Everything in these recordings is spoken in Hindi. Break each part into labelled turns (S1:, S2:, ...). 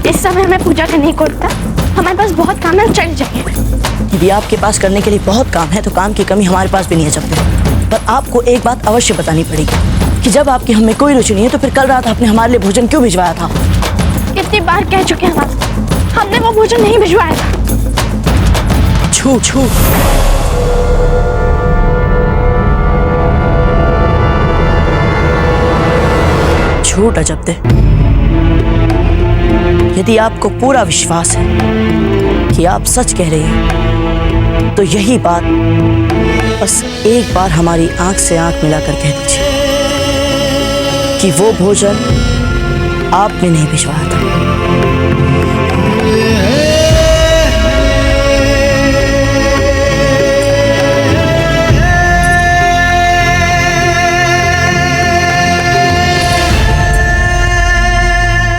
S1: इस समय हमें पूजा करने को होता, हमारे पास बहुत काम है, चल जाइए।
S2: यदि आपके पास करने के लिए बहुत काम है तो काम की कमी हमारे पास भी नहीं है जब तक। पर आपको एक बात अवश्य बतानी पड़ेगी कि जब आपकी हमें कोई रुचि नहीं है तो फिर कल रात आपने हमारे लिए भोजन क्यों भिजवाया था?
S1: कितनी बार कह चुके हैं हमने वो भोजन नहीं भिजवाया था।
S2: झूठ झूठ। झूठ अजब दे। यदि आपको पूरा विश्वास है कि आप सच कह रहे हैं तो यही बात बस एक बार हमारी आंख से आंख मिलाकर कह दीजिए कि वो भोजन आपने नहीं भिजवाया था।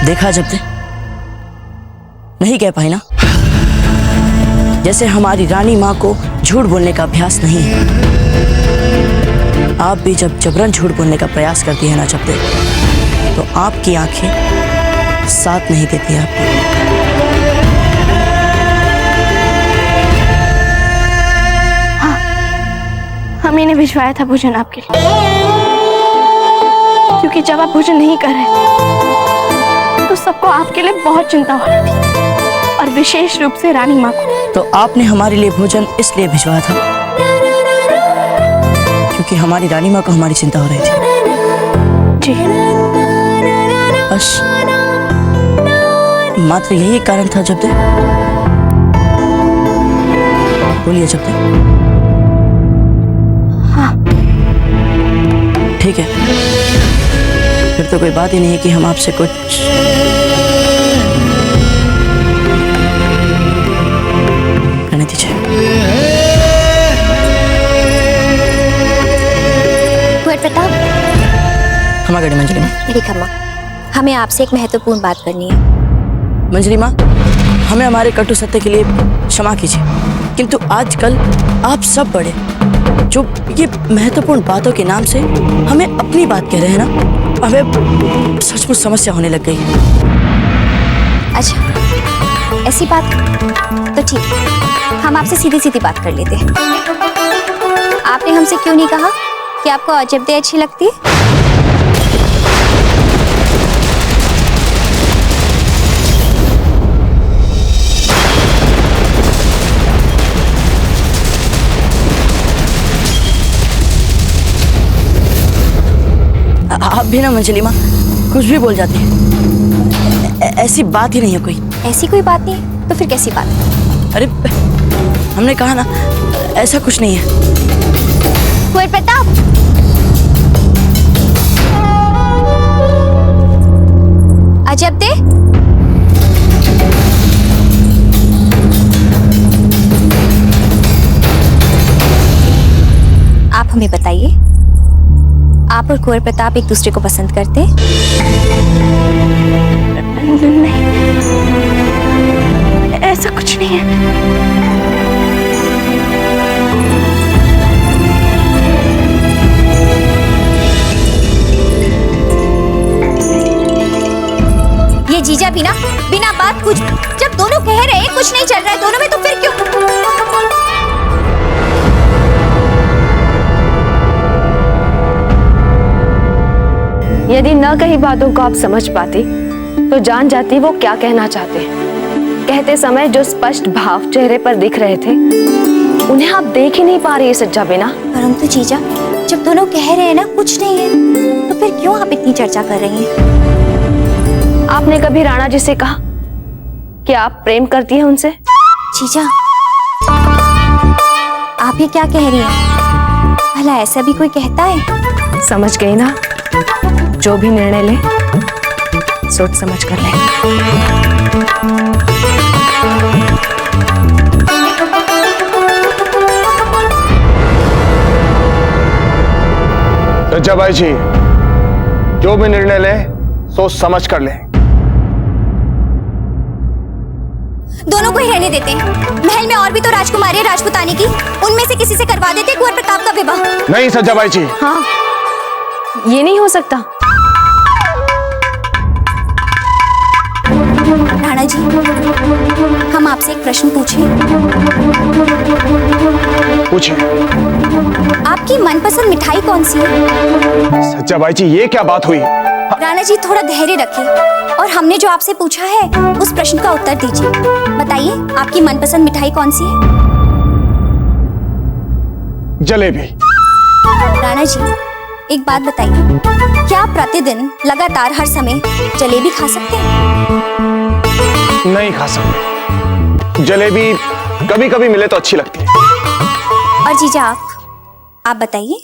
S2: देखा जब दे, नहीं कह पाई ना? जैसे हमारी रानी माँ को झूठ बोलने का अभ्यास नहीं है, आप भी जब जबरन झूठ बोलने का प्रयास करती है ना जब दे, तो आपकी आंखें साथ नहीं देती आपको।
S1: हाँ, हमें ने भिजवाया था भोजन आपके लिए, क्योंकि जब आप भोजन नहीं कर रहे थे तो सबको आपके लिए बहुत चिंता हो रही थी, और विशेष रूप से रानी माँ को।
S2: तो आपने हमारे लिए भोजन इसलिए भिजवाया था क्योंकि हमारी रानी माँ को हमारी चिंता हो रही थी।
S1: जी,
S2: बस मात्र यही कारण था जब दे। बोलिए जब दे।
S1: हाँ,
S2: ठीक है, फिर तो कोई बात ही नहीं है कि हम आपसे कुछ करने दीजिए।
S3: प्रताप,
S2: क्षमा करिए मंजरी माँ।
S3: मेरी क्षमा, हमें आपसे एक महत्वपूर्ण बात करनी है।
S2: मंजरी माँ, हमें हमारे कटु सत्य के लिए क्षमा कीजिए, किंतु आजकल आप सब बड़े जो ये महत्वपूर्ण बातों के नाम से हमें अपनी बात कह रहे हैं ना, हमें सचमुच समस्या होने लग गई है।
S3: अच्छा, ऐसी बात तो ठीक है, हम आपसे सीधी सीधी बात कर लेते हैं। आपने हमसे क्यों नहीं कहा कि आपको अजब दे अच्छी लगती है?
S2: आप भी ना मंजली माँ कुछ भी बोल जाती है, ऐसी बात ही नहीं है कोई।
S3: ऐसी कोई बात नहीं तो फिर कैसी बात है?
S2: अरे हमने कहा ना, ऐसा कुछ नहीं है।
S3: कुंवर प्रताप, अजब दे, आप हमें बताइए, आप और कुंवर प्रताप एक दूसरे को पसंद करते हैं?
S1: नहीं, ऐसा कुछ नहीं है।
S3: ये जीजा बिना बात कुछ, जब दोनों कह रहे हैं कुछ नहीं चल रहा है दोनों में, तो फिर क्यों?
S4: यदि न कही बातों को आप समझ पाती तो जान जाती वो क्या कहना चाहते हैं। कहते समय जो स्पष्ट भाव चेहरे पर दिख रहे थे उन्हें आप देख ही नहीं पा रही सज्जा बिना।
S3: परंतु जीजा, जब दोनों कह रहे हैं ना कुछ नहीं है, तो फिर क्यों आप इतनी चर्चा कर रही हैं?
S4: आपने कभी राणा जी से कहा कि आप प्रेम करती हैं उनसे?
S3: जीजा, आप ये क्या कह रही हैं? भला ऐसा भी कोई कहता है?
S4: समझ गई ना, जो भी निर्णय ले सोच समझ कर ले।
S5: सज्जा बाई जी, जो भी निर्णय ले सोच समझ कर ले।
S3: दोनों को ही रहने देते हैं। महल में और भी तो राजकुमारी है राजपुतानी की, उनमें से किसी से करवा देते कुंवर प्रताप का विवाह।
S5: नहीं सज्जा बाई जी।
S4: हाँ, ये नहीं हो सकता।
S3: राणा जी, हम आपसे एक प्रश्न पूछें?
S5: पूछे।
S3: आपकी मनपसंद मिठाई कौन सी है?
S5: सच्चाबाई जी, ये क्या बात हुई?
S3: राणा जी, थोड़ा धैर्य रखिए और हमने जो आपसे पूछा है उस प्रश्न का उत्तर दीजिए। बताइए, आपकी मनपसंद मिठाई कौन सी है?
S5: जलेबी।
S3: राणा जी, एक बात बताइए, क्या आप प्रतिदिन लगातार हर समय जलेबी खा सकते हैं?
S5: नहीं खा सकते। जलेबी कभी कभी मिले तो अच्छी लगती है।
S3: और जीजा आप बताइए।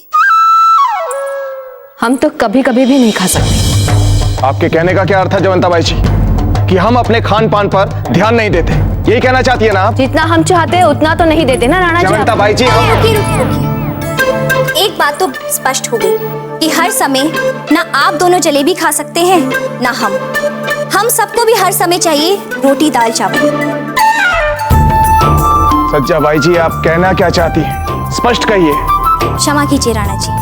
S4: हम तो कभी कभी भी नहीं खा सकते।
S5: आपके कहने का क्या अर्थ है जयवंताबाई जी? कि हम अपने खान पान पर ध्यान नहीं देते, यही कहना चाहती है ना आप?
S4: जितना हम चाहते हैं उतना तो नहीं देते ना राणा जी।
S5: जयवंताबाई जी,
S3: रुकिए। एक बात तो स्पष्ट हो गई कि हर समय ना आप दोनों जलेबी खा सकते हैं ना हम सबको भी हर समय चाहिए रोटी दाल चावल।
S5: सच्चाबाई जी, आप कहना क्या चाहती हैं? स्पष्ट कहिए।
S3: क्षमा कीजिए राणा जी,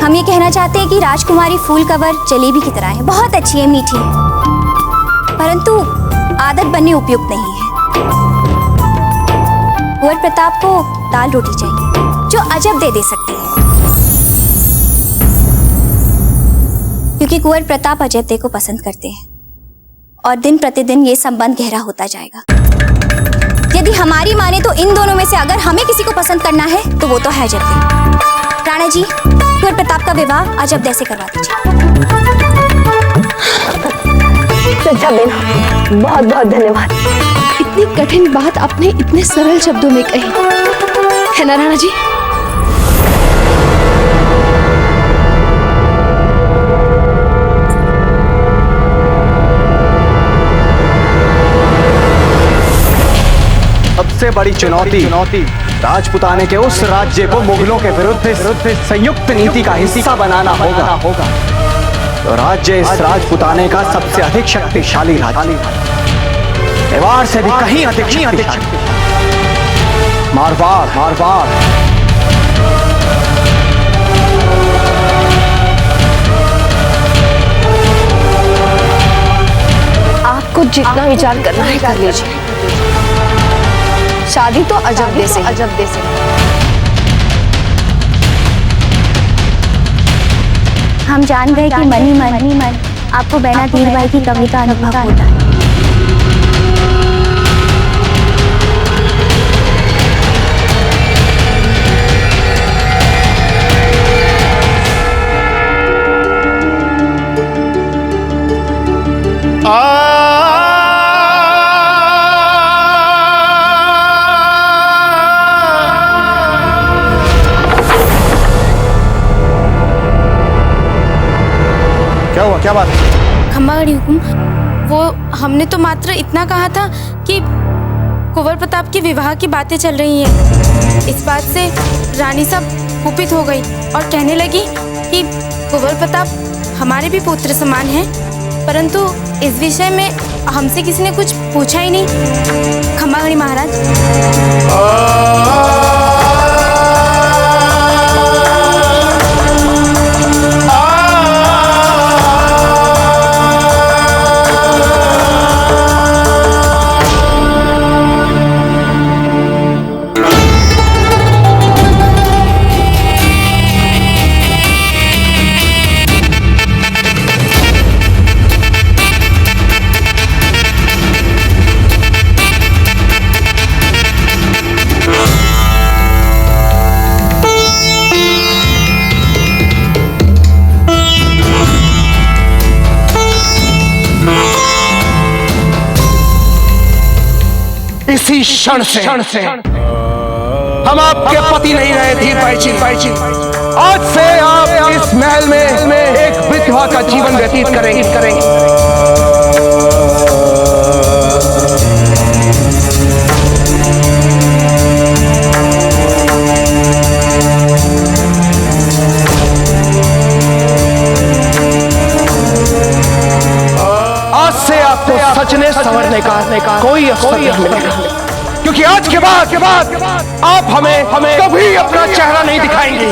S3: हम ये कहना चाहते हैं कि राजकुमारी फूल कवर जलेबी की तरह है, बहुत अच्छी है, मीठी है, परंतु आदत बनने उपयुक्त नहीं है। कुंवर प्रताप को दाल रोटी चाहिए जो अजब दे सकती है, क्योंकि कुंवर प्रताप अजब दे को पसंद करते हैं और दिन प्रतिदिन ये संबंध गहरा होता जाएगा। यदि हमारी माने तो इन दोनों में से अगर हमें किसी को पसंद करना है तो वो तो है अजब दे। राणा जी, कुंवर प्रताप का विवाह अजब दे से करवा दीजिए।
S4: सच्चा बेना, बहुत बहुत धन्यवाद।
S1: इतनी कठिन बात आपने इतने सरल शब्दों में कही है ना राणा जी?
S6: सबसे बड़ी चुनौती राजपुताने के उस राज्य को मुगलों के विरुद्ध संयुक्त नीति का हिस्सा बनाना होगा। तो राज्य इस राजपुताने का सबसे अधिक शक्तिशाली राज्य, मेवाड़ से भी कहीं अधिक शक्तिशाली। मारवाड़
S4: आपको जितना विचार करना है कर लीजिए। शादी तो अजब दे से।
S3: हम जान गए कि मन ही मन आपको बैना धीर भाई की कमी का अनुभव होता है।
S5: क्या हुआ, क्या बात?
S1: खम्बागड़ी हुकुम, वो हमने तो मात्र इतना कहा था कि कुंवर प्रताप के विवाह की बातें चल रही हैं। इस बात से रानी साहब कुपित हो गई और कहने लगी कि कुंवर प्रताप हमारे भी पुत्र समान हैं, परंतु इस विषय में हमसे किसी ने कुछ पूछा ही नहीं। खम्बागड़ी महाराज।
S5: इसी क्षण से हम आपके पति नहीं रहे धीर भाई जी। आज से आप इस महल में एक विधवा का जीवन व्यतीत करेंगे। आज से आपको सचने संवरने का कोई अवसर नहीं मिलेगा, क्योंकि आज के बाद आप हमें कभी अपना चेहरा नहीं दिखाएंगे।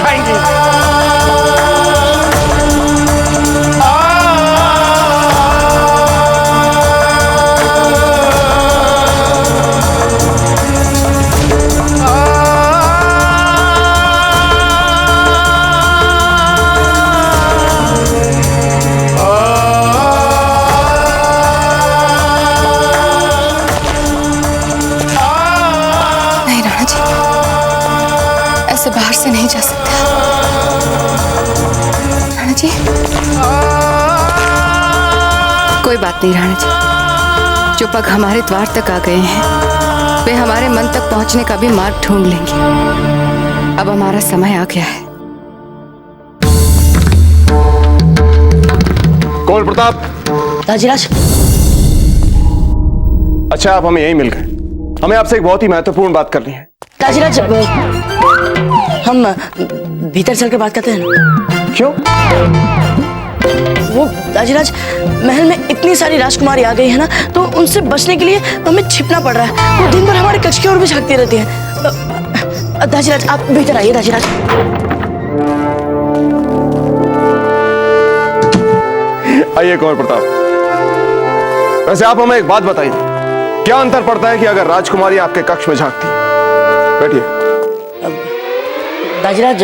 S7: कोई बात नहीं राणा जी, जो पग हमारे द्वार तक आ गए हैं वे हमारे मन तक पहुंचने का भी मार्ग ढूंढ लेंगे। अब हमारा समय आ गया है।
S5: कुंवर प्रताप।
S2: दाजीराज।
S5: अच्छा, आप हमें यहीं मिल गए। हमें आपसे एक बहुत ही महत्वपूर्ण बात करनी है।
S2: दाजीराज, हम भीतर चल के बात करते हैं।
S5: क्यों?
S2: वो दाजीराज, महल में इतनी सारी राजकुमारी आ गई है ना, तो उनसे बचने के लिए हमें छिपना पड़ रहा है। वो दिन भर हमारे कक्ष की ओर भी झांकती रहती है। दाजीराज, आप भीतर आइए। दाजीराज,
S5: आइए कुंवर प्रताप। वैसे आप हमें एक बात बताइए, क्या अंतर पड़ता है कि अगर राजकुमारी आपके कक्ष में झांकती है? बैठिए।
S2: दाजीराज,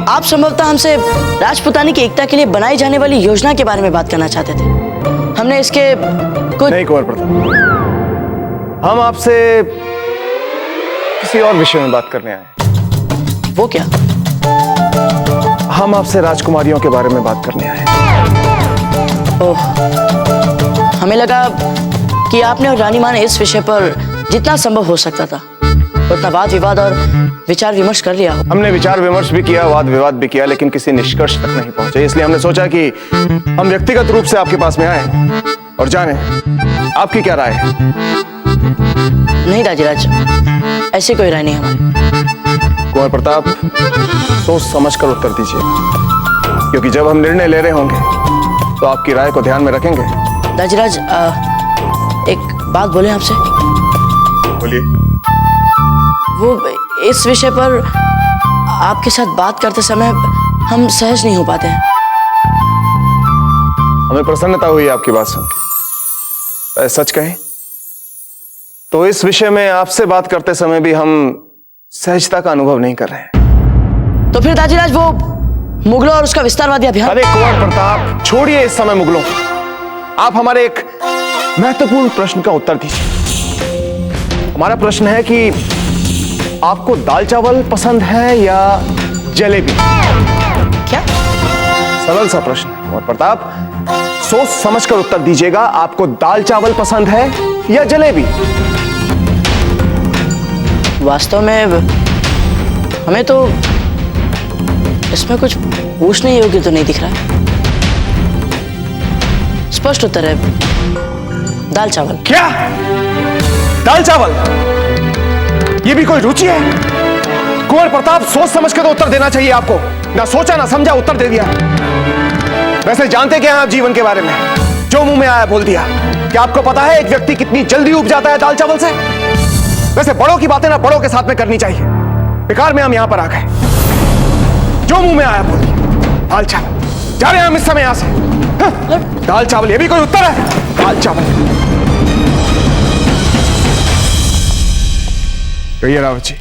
S2: आप संभवतः हमसे राजपुतानी की एकता के लिए बनाई जाने वाली योजना के बारे में बात करना चाहते थे। हमने इसके कुछ
S5: नहीं कुंवर प्रताप, हम आपसे किसी और विषय में बात करने आए।
S2: वो क्या?
S5: हम आपसे राजकुमारियों के बारे में बात करने आए।
S2: ओह, हमें लगा कि आपने और रानी माँ ने इस विषय पर जितना संभव हो सकता था उतना वाद विवाद और विचार विमर्श कर लिया हो।
S5: हमने विचार विमर्श भी किया, वाद विवाद भी किया, लेकिन किसी निष्कर्ष तक नहीं पहुंचे। इसलिए हमने सोचा कि हम व्यक्तिगत रूप से आपके पास में आए और जाने आपकी क्या राय है।
S2: नहीं दाजीराज, ऐसी कोई राय नहीं हमारी।
S5: कुंवर प्रताप, सोच समझ कर उत्तर दीजिए, क्योंकि जब हम निर्णय ले रहे होंगे तो आपकी राय को ध्यान में रखेंगे।
S2: दाजीराज, एक बात बोले आपसे।
S5: बोलिए।
S2: वो इस विषय पर आपके साथ बात करते समय हम सहज नहीं हो पाते हैं।
S5: हमें प्रसन्नता हुई आपकी बात सुन के। सच कहें तो इस विषय में आपसे बात करते समय भी हम सहजता का अनुभव नहीं कर रहे हैं।
S2: तो फिर दाजीराज, वो मुगलों और उसका विस्तारवादी अभियान।
S5: अरे कुंवर प्रताप, छोड़िए इस समय मुगलों को। आप हमारे एक महत्वपूर्ण प्रश्न का उत्तर दीजिए। हमारा प्रश्न है कि आपको दाल चावल पसंद है या जलेबी?
S2: क्या?
S5: सरल सा प्रश्न है कुंवर प्रताप, सोच समझकर उत्तर दीजिएगा। आपको दाल चावल पसंद है या जलेबी?
S2: वास्तव में हमें तो इसमें कुछ पूछने योग्य तो नहीं दिख रहा है। स्पष्ट उत्तर है दाल चावल।
S5: क्या? दाल चावल? ये भी कोई रुचि है? कुंवर प्रताप, सोच समझ के तो उत्तर देना चाहिए आपको। ना सोचा ना समझा उत्तर दे दिया। वैसे जानते क्या हैं आप जीवन के बारे में? जो मुंह में आया बोल दिया। क्या आपको पता है एक व्यक्ति कितनी जल्दी उब जाता है दाल चावल से? वैसे बड़ों की बातें ना बड़ों के साथ में करनी चाहिए। बेकार में हम यहां पर आ गए। जो मुंह में आया बोल दिया। दाल चावल। जा रहे हैं हम इस समय यहां से। दाल चावल, ये भी कोई उत्तर है? दाल चावल। कहिए रावत जी।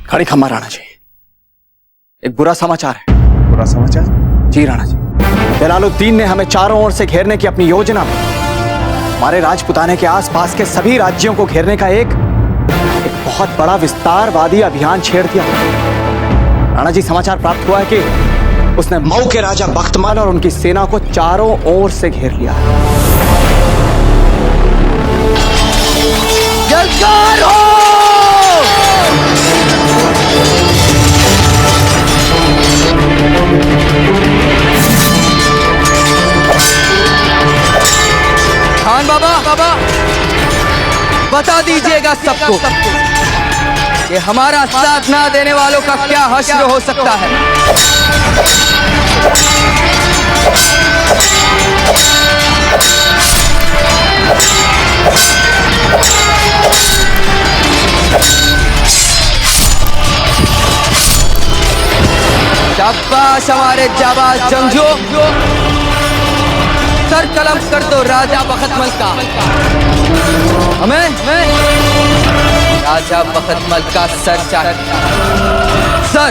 S6: खड़ी खम्मा राणा जी, एक बुरा समाचार है।
S5: बुरा समाचार?
S6: जी राणा जी, जलालुद्दीन ने हमें चारों ओर से घेरने की अपनी योजना में हमारे राजपुताने के आसपास के सभी राज्यों को घेरने का एक बहुत बड़ा विस्तारवादी अभियान छेड़ दिया। राणा जी, समाचार प्राप्त हुआ है कि उसने मऊ के राजा बख्तमाल और उनकी सेना को चारों ओर से घेर लिया।
S2: जलकार हो!
S8: खान बाबा, बता दीजिएगा सबको कि हमारा साथ ना देने वालों का क्या हश्र हो सकता है। शाबाश हमारे जाबाज जंगजू, सर कलम कर दो राजा बख्तमल का। हमें राजा बख्तमल का सर चाहिए। सर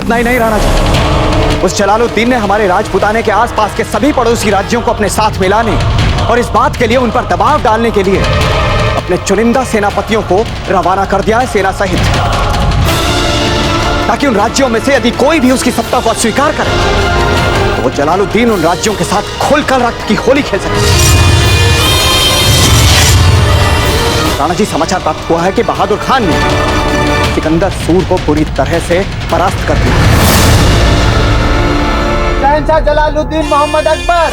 S6: उतना ही नहीं रहना चाहिए। उस जलालुद्दीन ने हमारे राजपुताने के आसपास के सभी पड़ोसी राज्यों को अपने साथ मिलाने और इस बात के लिए उन पर दबाव डालने के लिए अपने चुनिंदा सेनापतियों को रवाना कर दिया है सेना सहित, ताकि उन राज्यों में से यदि कोई भी उसकी सत्ता को अस्वीकार करे तो वो जलालुद्दीन उन राज्यों के साथ खुलकर रक्त की होली खेल सके। राणा जी, समाचार प्राप्त हुआ है कि बहादुर खान ने सिकंदर सूर को बुरी तरह से परास्त कर दिया।
S9: शहंशाह जलालुद्दीन मोहम्मद अकबर,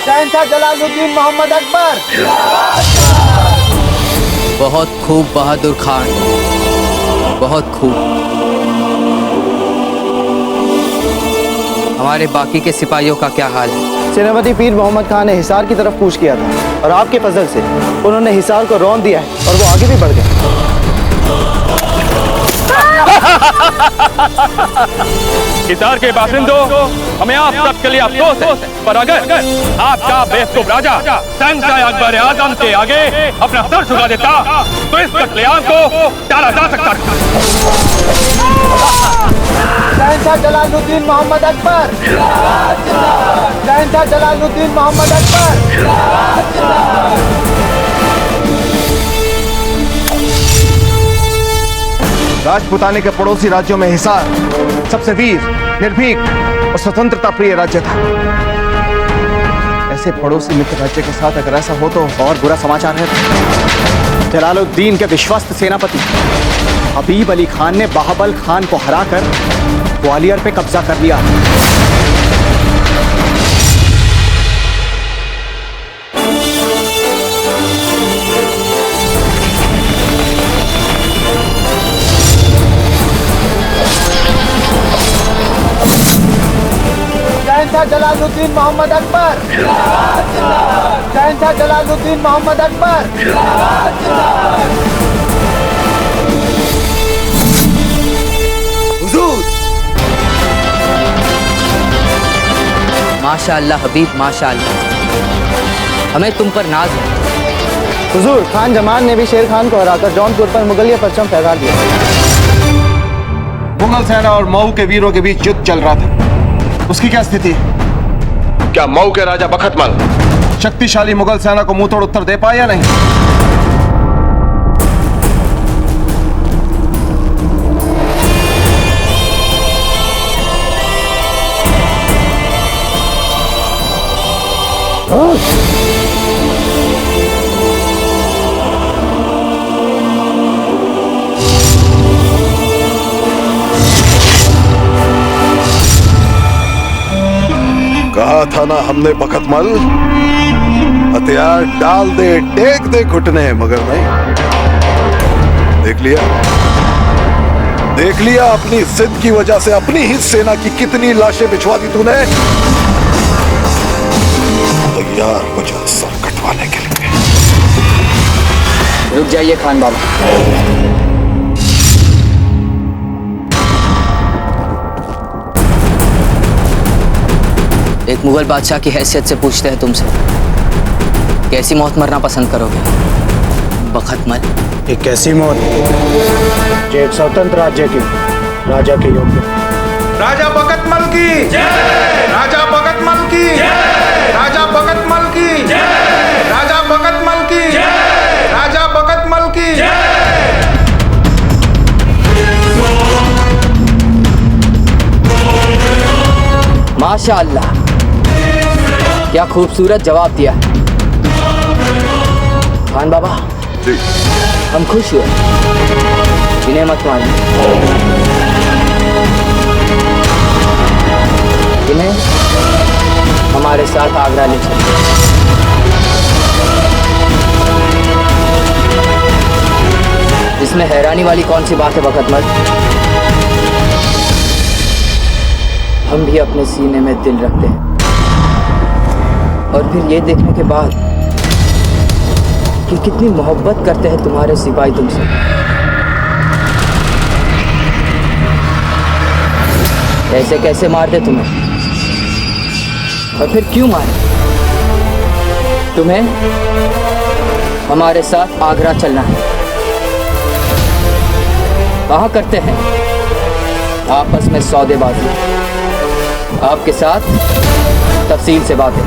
S9: शहंशाह जलालुद्दीन मोहम्मद अकबर।
S8: बहुत खूब बहादुर खान, बहुत खूब। हमारे बाकी के सिपाहियों का क्या हाल है?
S9: सेनापति पीर मोहम्मद खान ने हिसार की तरफ कूच किया था और आपके फजल से उन्होंने हिसार को रौंद दिया है और वो आगे भी बढ़ गए।
S10: हिसार के बासिंदों, हमें आप सब के लिए अफसोस है, पर अगर आपका बेवकूफ राजा शहंशाह अकबर आजम के आगे अपना सर झुका देता तो इस कत्लेआम को टाला जा सकता था।
S9: शहंशाह जलालुद्दीन मोहम्मद अकबर, शहंशाह जलालुद्दीन मोहम्मद अकबर।
S5: राजपुताने के पड़ोसी राज्यों में हिसार सबसे वीर, निर्भीक और स्वतंत्रता प्रिय राज्य था। ऐसे पड़ोसी मित्र राज्य के साथ अगर ऐसा हो तो
S6: और बुरा समाचार है। जलालुद्दीन के विश्वस्त सेनापति हबीब अली खान ने बाहबल खान को हराकर ग्वालियर पे कब्जा कर लिया।
S9: शहंशाह जलालुद्दीन मोहम्मद अकबर, शहंशाह जलालुद्दीन मोहम्मद अकबर।
S8: हुजूर, माशाअल्लाह हबीब, माशाअल्लाह, हमें तुम पर नाज है।
S9: हुजूर, खान जमान ने भी शेर खान को हराकर जौनपुर पर मुगलिया परचम फहरा दिया।
S5: मुगल सेना और मऊ के वीरों के बीच युद्ध चल रहा था, उसकी क्या स्थिति है? क्या मऊ के राजा बखतमल शक्तिशाली मुगल सेना को मुंह तोड़ उत्तर दे पाए या नहीं?
S11: कहा था ना हमने बखतमल, हथियार डाल दे, टेक दे घुटने, मगर नहीं। देख लिया अपनी जिद की वजह से अपनी ही सेना की कितनी लाशें बिछवा दी तूने। तैयार हो जा सर कटवाने के लिए।
S8: रुक जाइए खान बाबा। एक मुगल बादशाह की हैसियत से पूछते हैं तुमसे, कैसी मौत मरना पसंद करोगे बखतमल?
S9: एक कैसी मौत जो एक स्वतंत्र राज्य के राजा के योग्य।
S5: राजा बखतमल की जय, राजा बखतमल की जय, राजा बखतमल की जय, राजा बखतमल की जय, राजा बखतमल की जय।
S8: माशाअल्लाह, क्या खूबसूरत जवाब दिया खान बाबा। हम खुश हुए, इन्हें मत मानिए, इन्हें हमारे साथ आगरा ले चलिए। इसमें हैरानी वाली कौन सी बात है बखतमल? हम भी अपने सीने में दिल रखते हैं, और फिर ये देखने के बाद कि कितनी मोहब्बत करते हैं तुम्हारे सिपाही तुमसे, ऐसे कैसे मार दे तुम्हें? और फिर क्यों मारे? तुम्हें हमारे साथ आगरा चलना है। कहाँ करते हैं आपस में सौदेबाजी, आपके साथ तफसील से बातें।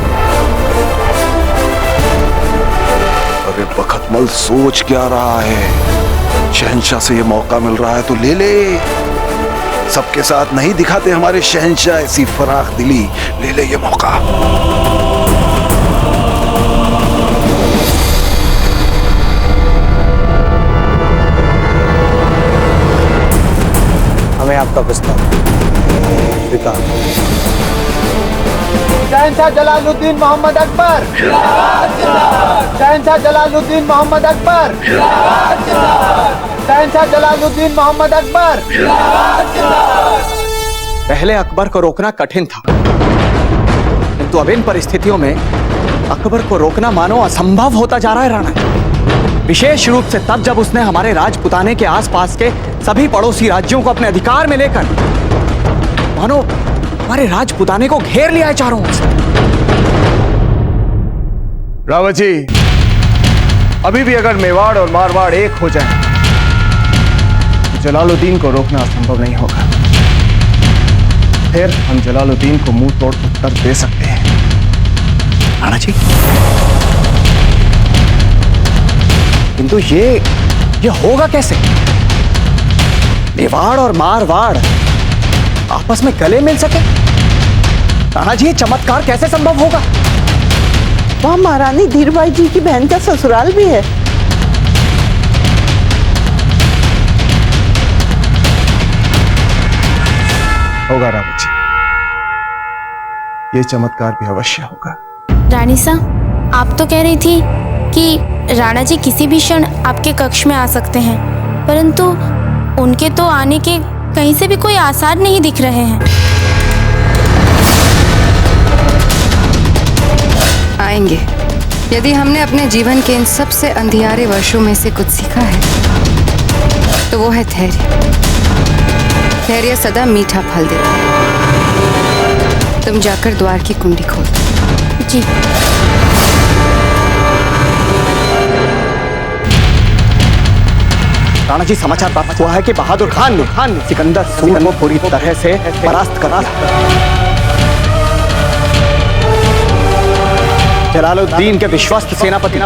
S11: अरे बखतमल सोच क्या रहा है? शहंशाह से ये मौका मिल रहा है तो ले ले। सबके साथ नहीं दिखाते हमारे शहंशाह ऐसी फराख दिली। ले ले ये मौका।
S9: हमें आपका प्रस्ताव स्वीकार। शहंशाह जलालुद्दीन मोहम्मद अकबर, शहंशाह जलालुद्दीन मोहम्मद अकबर, शहंशाह जलालुद्दीन मोहम्मद अकबर।
S6: पहले अकबर को रोकना कठिन था, किंतु अब इन परिस्थितियों में अकबर को रोकना मानो असंभव होता जा रहा है राणा। विशेष रूप से तब जब उसने हमारे राजपुताने के आसपास के सभी पड़ोसी राज्यों को अपने अधिकार में लेकर मानो हमारे राजपुताने को घेर लिया है चारों ओर से।
S5: रावत जी, अभी भी अगर मेवाड़ और मारवाड़ एक हो जाए तो जलालुद्दीन को रोकना असंभव नहीं होगा। फिर हम जलालुद्दीन को मुंह तोड़ उत्तर दे सकते हैं।
S6: राणा जी, किंतु ये होगा कैसे? मेवाड़ और मारवाड़ आपस में गले मिल सके? राणा जी, ये चमत्कार कैसे संभव होगा?
S2: वहां महारानी धीरबाई जी की बहन का ससुराल भी है।
S5: होगा रावत जी, ये चमत्कार भी अवश्य होगा।
S1: रानी सा, आप तो कह रही थी कि राणा जी किसी भी क्षण आपके कक्ष में आ सकते हैं, परंतु उनके तो आने के कहीं से भी कोई आसार नहीं दिख रहे हैं।
S7: आएंगे। यदि हमने अपने जीवन के इन सबसे अंधियारे वर्षों में से कुछ सीखा है तो वो है धैर्य। धैर्य सदा मीठा फल देता है। तुम जाकर द्वार की कुंडी खोल दो।
S1: जी।
S6: राणा जी, समाचार प्राप्त हुआ है कि बहादुर खान ने सिकंदर सूर को पूरी तरह से परास्त कर दिया। जलालुद्दीन के विश्वस्त सेनापति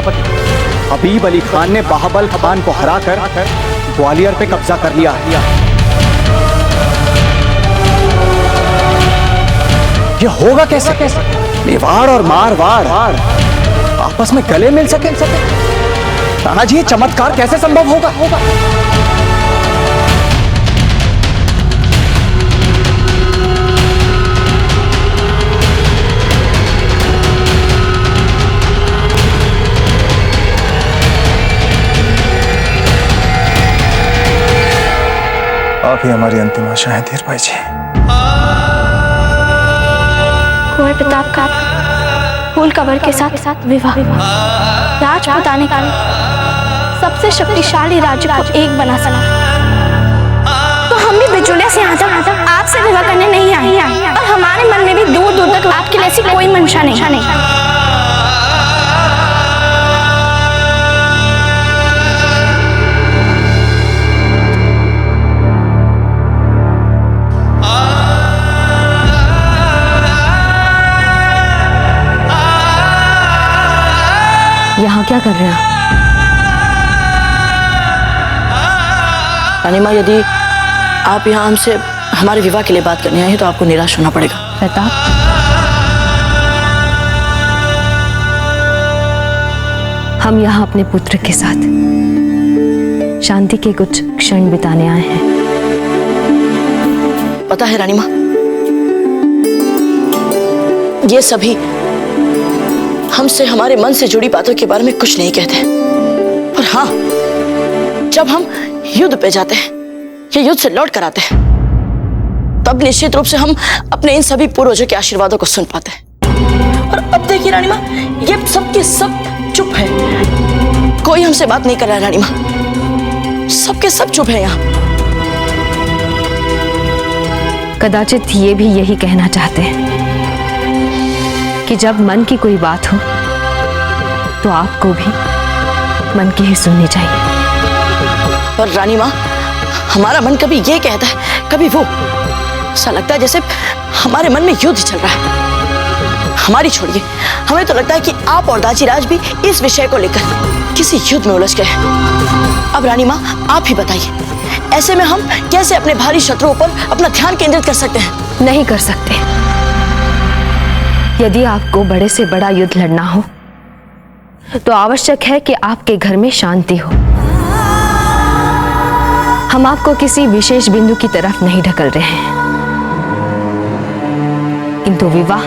S6: हबीब अली खान ने बाहबल खान को हराकर ग्वालियर पे कब्जा कर लिया है। ये होगा कैसे? मेवाड़ और मारवाड़ आपस में गले मिल सके? राणा जी, ये चमत्कार कैसे संभव होगा?
S5: आप ही हमारी अंतिम आशा है धीरबाई जी।
S3: कुंवर प्रताप का फूल कवर के साथ विवाह राजपुताने का सबसे शक्तिशाली राज्य को एक बना सका। तो हम भी बिजुलिया से आपसे विवाह करने नहीं आए और हमारे मन में भी दूर दूर तक आपके लिए ऐसी कोई मंशा नहीं।
S4: यहाँ क्या कर रहे हैं?
S2: रानी माँ, यदि आप यहाँ हमसे हमारे विवाह के लिए बात करने आए हैं तो आपको निराश होना पड़ेगा।
S4: प्रताप, हम यहाँ अपने पुत्र के साथ शांति के कुछ क्षण बिताने आए हैं।
S2: पता है रानी माँ, ये सभी हमसे हमारे मन से जुड़ी बातों के बारे में कुछ नहीं कहते, पर हाँ, जब हम युद्ध पे जाते हैं या युद्ध से लौट कर आते हैं तब निश्चित रूप से हम अपने इन सभी पूर्वजों के आशीर्वादों को सुन पाते हैं। और अब देखिए रानी माँ, ये सब के सब चुप है, कोई हमसे बात नहीं कर रहा है रानी माँ, सबके सब चुप है यहाँ।
S4: कदाचित ये भी यही कहना चाहते हैं कि जब मन की कोई बात हो तो आपको भी मन की ही सुननी चाहिए।
S2: पर रानी माँ, हमारा मन कभी ये कहता है कभी वो। ऐसा लगता है जैसे हमारे मन में युद्ध चल रहा है। हमारी छोड़िए, हमें तो लगता है कि आप और दाजीराज भी इस विषय को लेकर किसी युद्ध में उलझ गए हैं। अब रानी माँ, आप ही बताइए, ऐसे में हम कैसे अपने भारी शत्रुओं पर अपना ध्यान केंद्रित कर सकते हैं?
S4: नहीं कर सकते। यदि आपको बड़े से बड़ा युद्ध लड़ना हो तो आवश्यक है कि आपके घर में शांति हो। हम आपको किसी विशेष बिंदु की तरफ नहीं ढकल रहे हैं, किंतु विवाह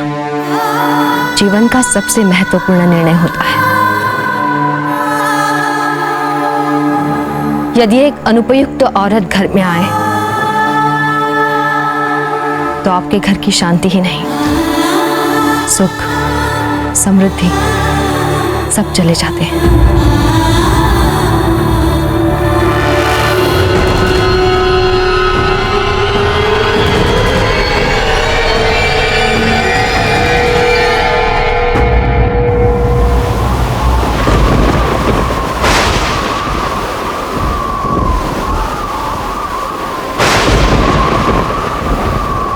S4: जीवन का सबसे महत्वपूर्ण निर्णय होता है। यदि एक अनुपयुक्त औरत घर में आए तो आपके घर की शांति ही नहीं, सुख, समृद्धि सब चले जाते हैं।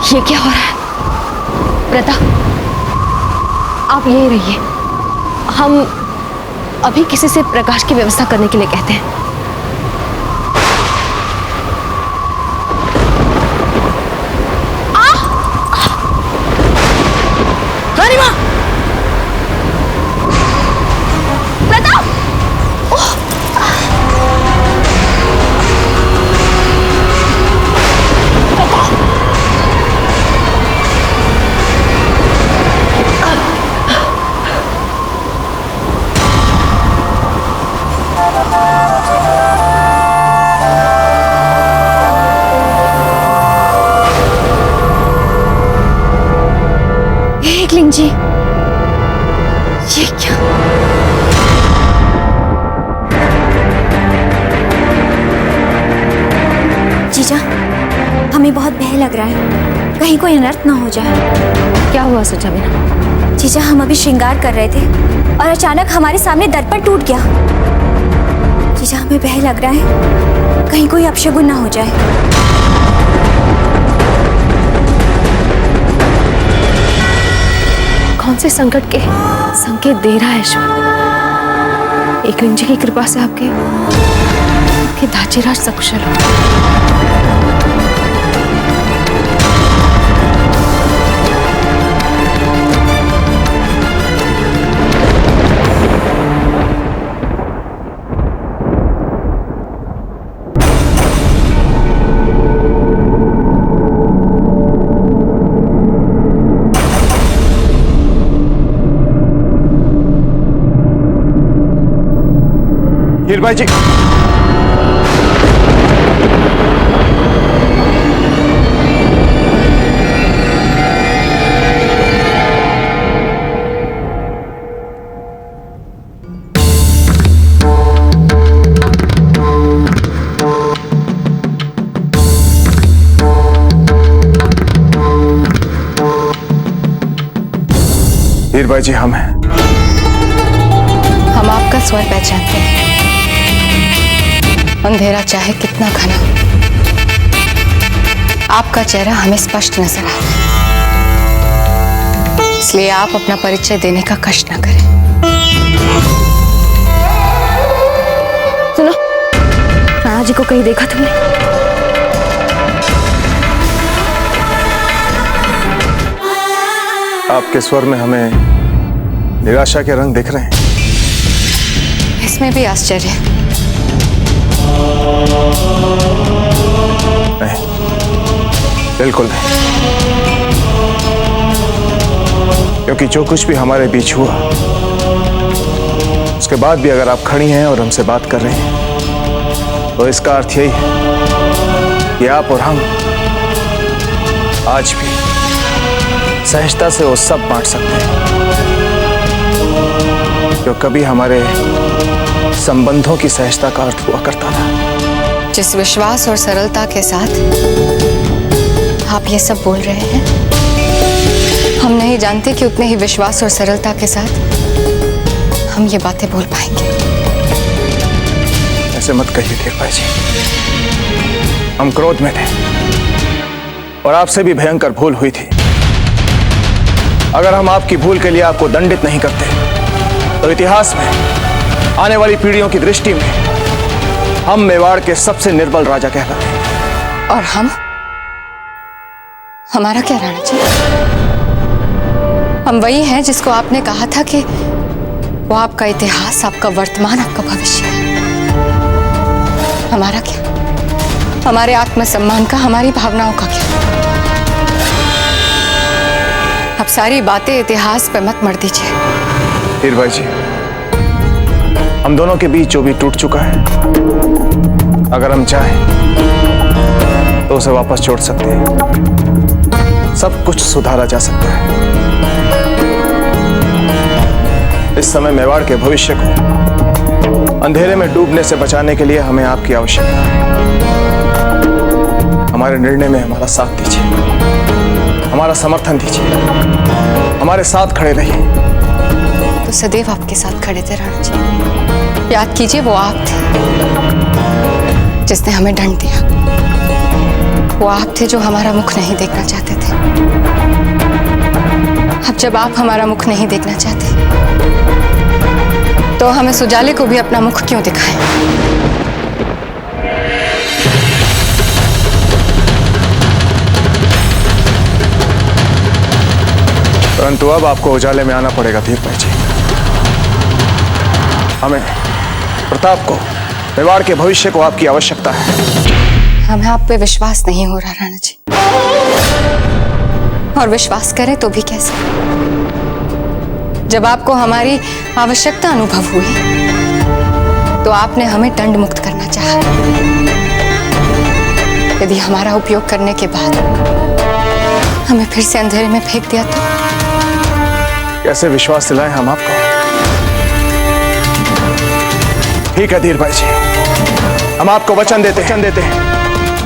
S4: ये क्या हो रहा है? प्रता, आप यहीं रहिए, हम अभी किसी से प्रकाश की व्यवस्था करने के लिए कहते हैं।
S2: रानी माँ!
S3: प्रताप! एकलिंग जी, ये क्या? जीजा, हमें बहुत भय लग रहा है, कहीं कोई अनर्थ ना हो जाए।
S4: क्या हुआ सचामिना?
S3: जीजा, हम अभी श्रृंगार कर रहे थे और अचानक हमारे सामने दर्पण टूट गया। जीजा, हमें भय लग रहा है, कहीं कोई अपशगुन ना हो जाए।
S4: कौन से संकट के संकेत दे रहा है ईश्वर? एकलिंग जी की कृपा से आपके दाजीराज सकुशल हो।
S5: हीरबाई जी, हीरबाई जी, हम हैं।
S7: हम आपका स्वर पहचानते हैं। अंधेरा चाहे कितना घना हो, आपका चेहरा हमें स्पष्ट नजर आ रहा है। इसलिए आप अपना परिचय देने का कष्ट न करें।
S4: सुनो, राणा जी को कहीं देखा तुमने?
S5: आपके स्वर में हमें निराशा के रंग दिख रहे हैं।
S7: इसमें भी आश्चर्य?
S5: नहीं, बिल्कुल नहीं, क्योंकि जो कुछ भी हमारे बीच हुआ उसके बाद भी अगर आप खड़ी हैं और हमसे बात कर रही हैं तो इसका अर्थ यही है कि आप और हम आज भी सहजता से वो सब बांट सकते हैं जो कभी हमारे संबंधों की सहजता का अर्थ हुआ करता था।
S7: जिस विश्वास और सरलता के साथ आप ये सब बोल रहे हैं, हम नहीं जानते कि उतने ही विश्वास और सरलता के साथ हम ये बातें बोल पाएंगे।
S5: ऐसे मत कहिए हीरबाई जी, हम क्रोध में थे, और आपसे भी भयंकर भूल हुई थी। अगर हम आपकी भूल के लिए आपको दंडित नहीं करते तो इतिहास में आने वाली पीढ़ियों की दृष्टि में हम मेवाड़ के सबसे निर्बल राजा कहलाते।
S7: और हमारा क्या राणा जी? हम वही हैं जिसको आपने कहा था कि वो आपका इतिहास, आपका वर्तमान, आपका भविष्य है। हमारा क्या? हमारे आत्मसम्मान का, हमारी भावनाओं का क्या? अब सारी बातें इतिहास पे मत मर दीजिए।
S5: हीर भाई जी, हम दोनों के बीच जो भी टूट चुका है, अगर हम चाहें तो उसे वापस जोड़ सकते हैं। सब कुछ सुधारा जा सकता है। इस समय मेवाड़ के भविष्य को अंधेरे में डूबने से बचाने के लिए हमें आपकी आवश्यकता है। हमारे निर्णय में हमारा साथ दीजिए, हमारा समर्थन दीजिए, हमारे साथ खड़े रहिए।
S7: तो सदैव आपके साथ खड़े थे राणा जी। याद कीजिए, वो आप थे जिसने हमें दंड दिया। वो आप थे जो हमारा मुख नहीं देखना चाहते थे। अब जब आप हमारा मुख नहीं देखना चाहते तो हमें सुजाले को भी अपना मुख क्यों दिखाएं?
S5: परंतु अब आपको उजाले में आना पड़ेगा धीर भाई जी। हमें प्रताप को, मेवाड़ के भविष्य को आपकी आवश्यकता है।
S7: हमें आप पे विश्वास नहीं हो रहा राणा जी, और विश्वास करें तो भी कैसे, जब आपको हमारी आवश्यकता अनुभव हुई तो आपने हमें दंड मुक्त करना चाहा। यदि हमारा उपयोग करने के बाद हमें फिर से अंधेरे में फेंक दिया तो
S5: कैसे विश्वास दिलाएं हम आपको? ठीक है धीर भाई जी, हम आपको वचन देते हैं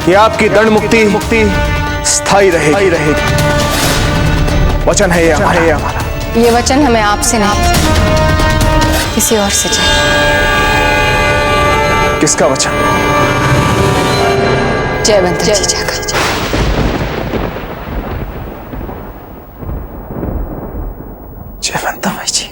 S5: कि आपकी दंड मुक्ति स्थायी रहेगी। वचन है ये हमारा।
S7: ये वचन हमें आपसे नहीं, किसी और से चाहिए।
S5: किसका वचन?
S7: जयवंत जीजा का।
S5: जयवंत भाई जी,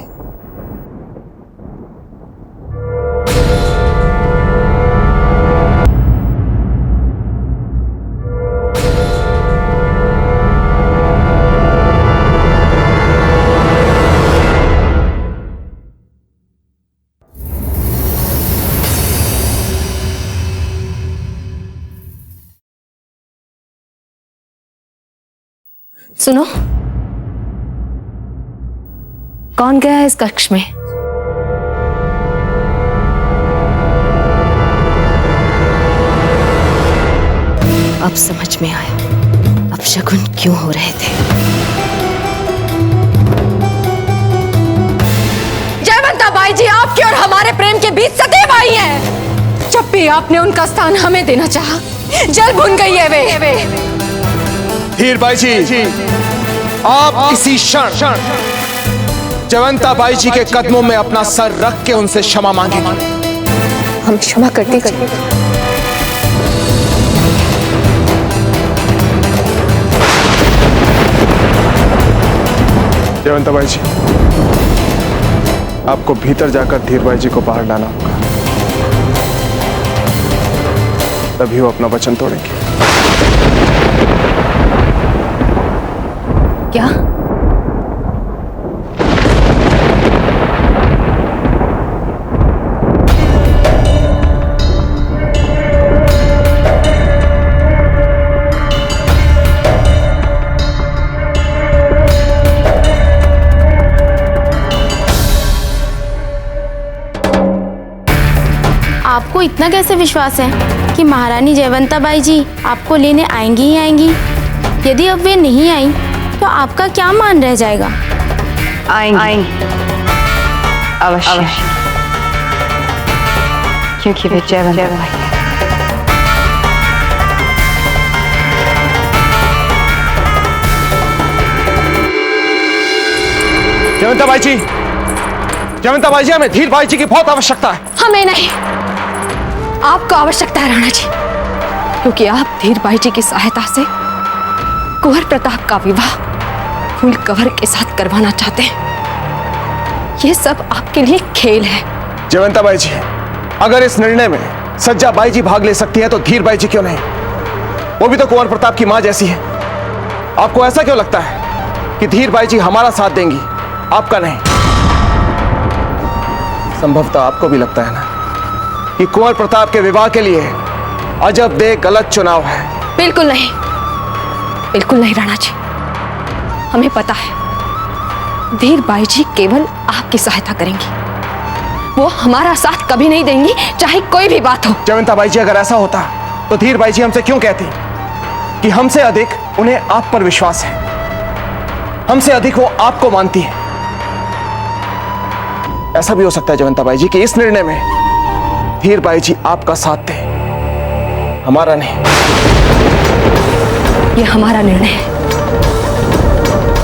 S4: सुनो, कौन गया है इस कक्ष में? अब समझ में आया अब शगुन क्यों हो रहे थे।
S7: जयवंता बाई जी आपके और हमारे प्रेम के बीच सदैव आई हैं। जब भी आपने उनका स्थान हमें देना चाहा, जल भुन गई है वे।
S5: धीर भाई जी, आप इसी क्षण जयवंता बाई जी के कदमों में अपना सर रख के उनसे क्षमा मांगेंगे।
S7: हम क्षमा करते हैं।
S5: जयवंता बाई जी, आपको भीतर जाकर धीर बाई जी को बाहर लाना होगा, तभी वो अपना वचन तोड़ेंगे।
S4: क्या?
S1: आपको इतना कैसे विश्वास है कि महारानी जयवंता बाई जी आपको लेने आएंगी ही आएंगी? यदि अब वे नहीं आई तो आपका क्या मान रह जाएगा?
S7: आएंगी अवश्य, क्योंकि वे जयवंता बाई।
S5: जयवंता बाई जी, जयवंता बाई जी, हमें धीर बाई जी की बहुत आवश्यकता है।
S4: हमें नहीं, आपको आवश्यकता है राणा जी, क्योंकि आप धीर बाई जी की सहायता से कुंवर प्रताप का विवाह फूल कवर के साथ करवाना चाहते हैं। ये सब आपके लिए खेल है।
S5: जयवंता बाई जी, अगर इस निर्णय में सज्जा बाई जी भाग ले सकती है तो धीर बाई जी क्यों नहीं? वो भी तो कुंवर प्रताप की मां जैसी है। आपको ऐसा क्यों लगता है कि धीर बाई जी हमारा साथ देंगी, आपका नहीं? संभवतः आपको भी लगता है ना कि कुंवर प्रताप के विवाह के लिए अजब दे गलत चुनाव है।
S4: बिल्कुल नहीं, बिल्कुल नहीं राणा जी। हमें पता है धीर बाई जी केवल आपकी सहायता करेंगी, वो हमारा साथ कभी नहीं देंगी, चाहे कोई भी बात हो।
S5: जयवंता बाई जी, अगर ऐसा होता तो धीर बाई जी हमसे क्यों कहती कि हमसे अधिक उन्हें आप पर विश्वास है, हमसे अधिक वो आपको मानती है? ऐसा भी हो सकता है जयवंता बाई जी कि इस निर्णय में धीर बाई जी आपका साथ दे, हमारा नहीं।
S4: ये हमारा निर्णय है,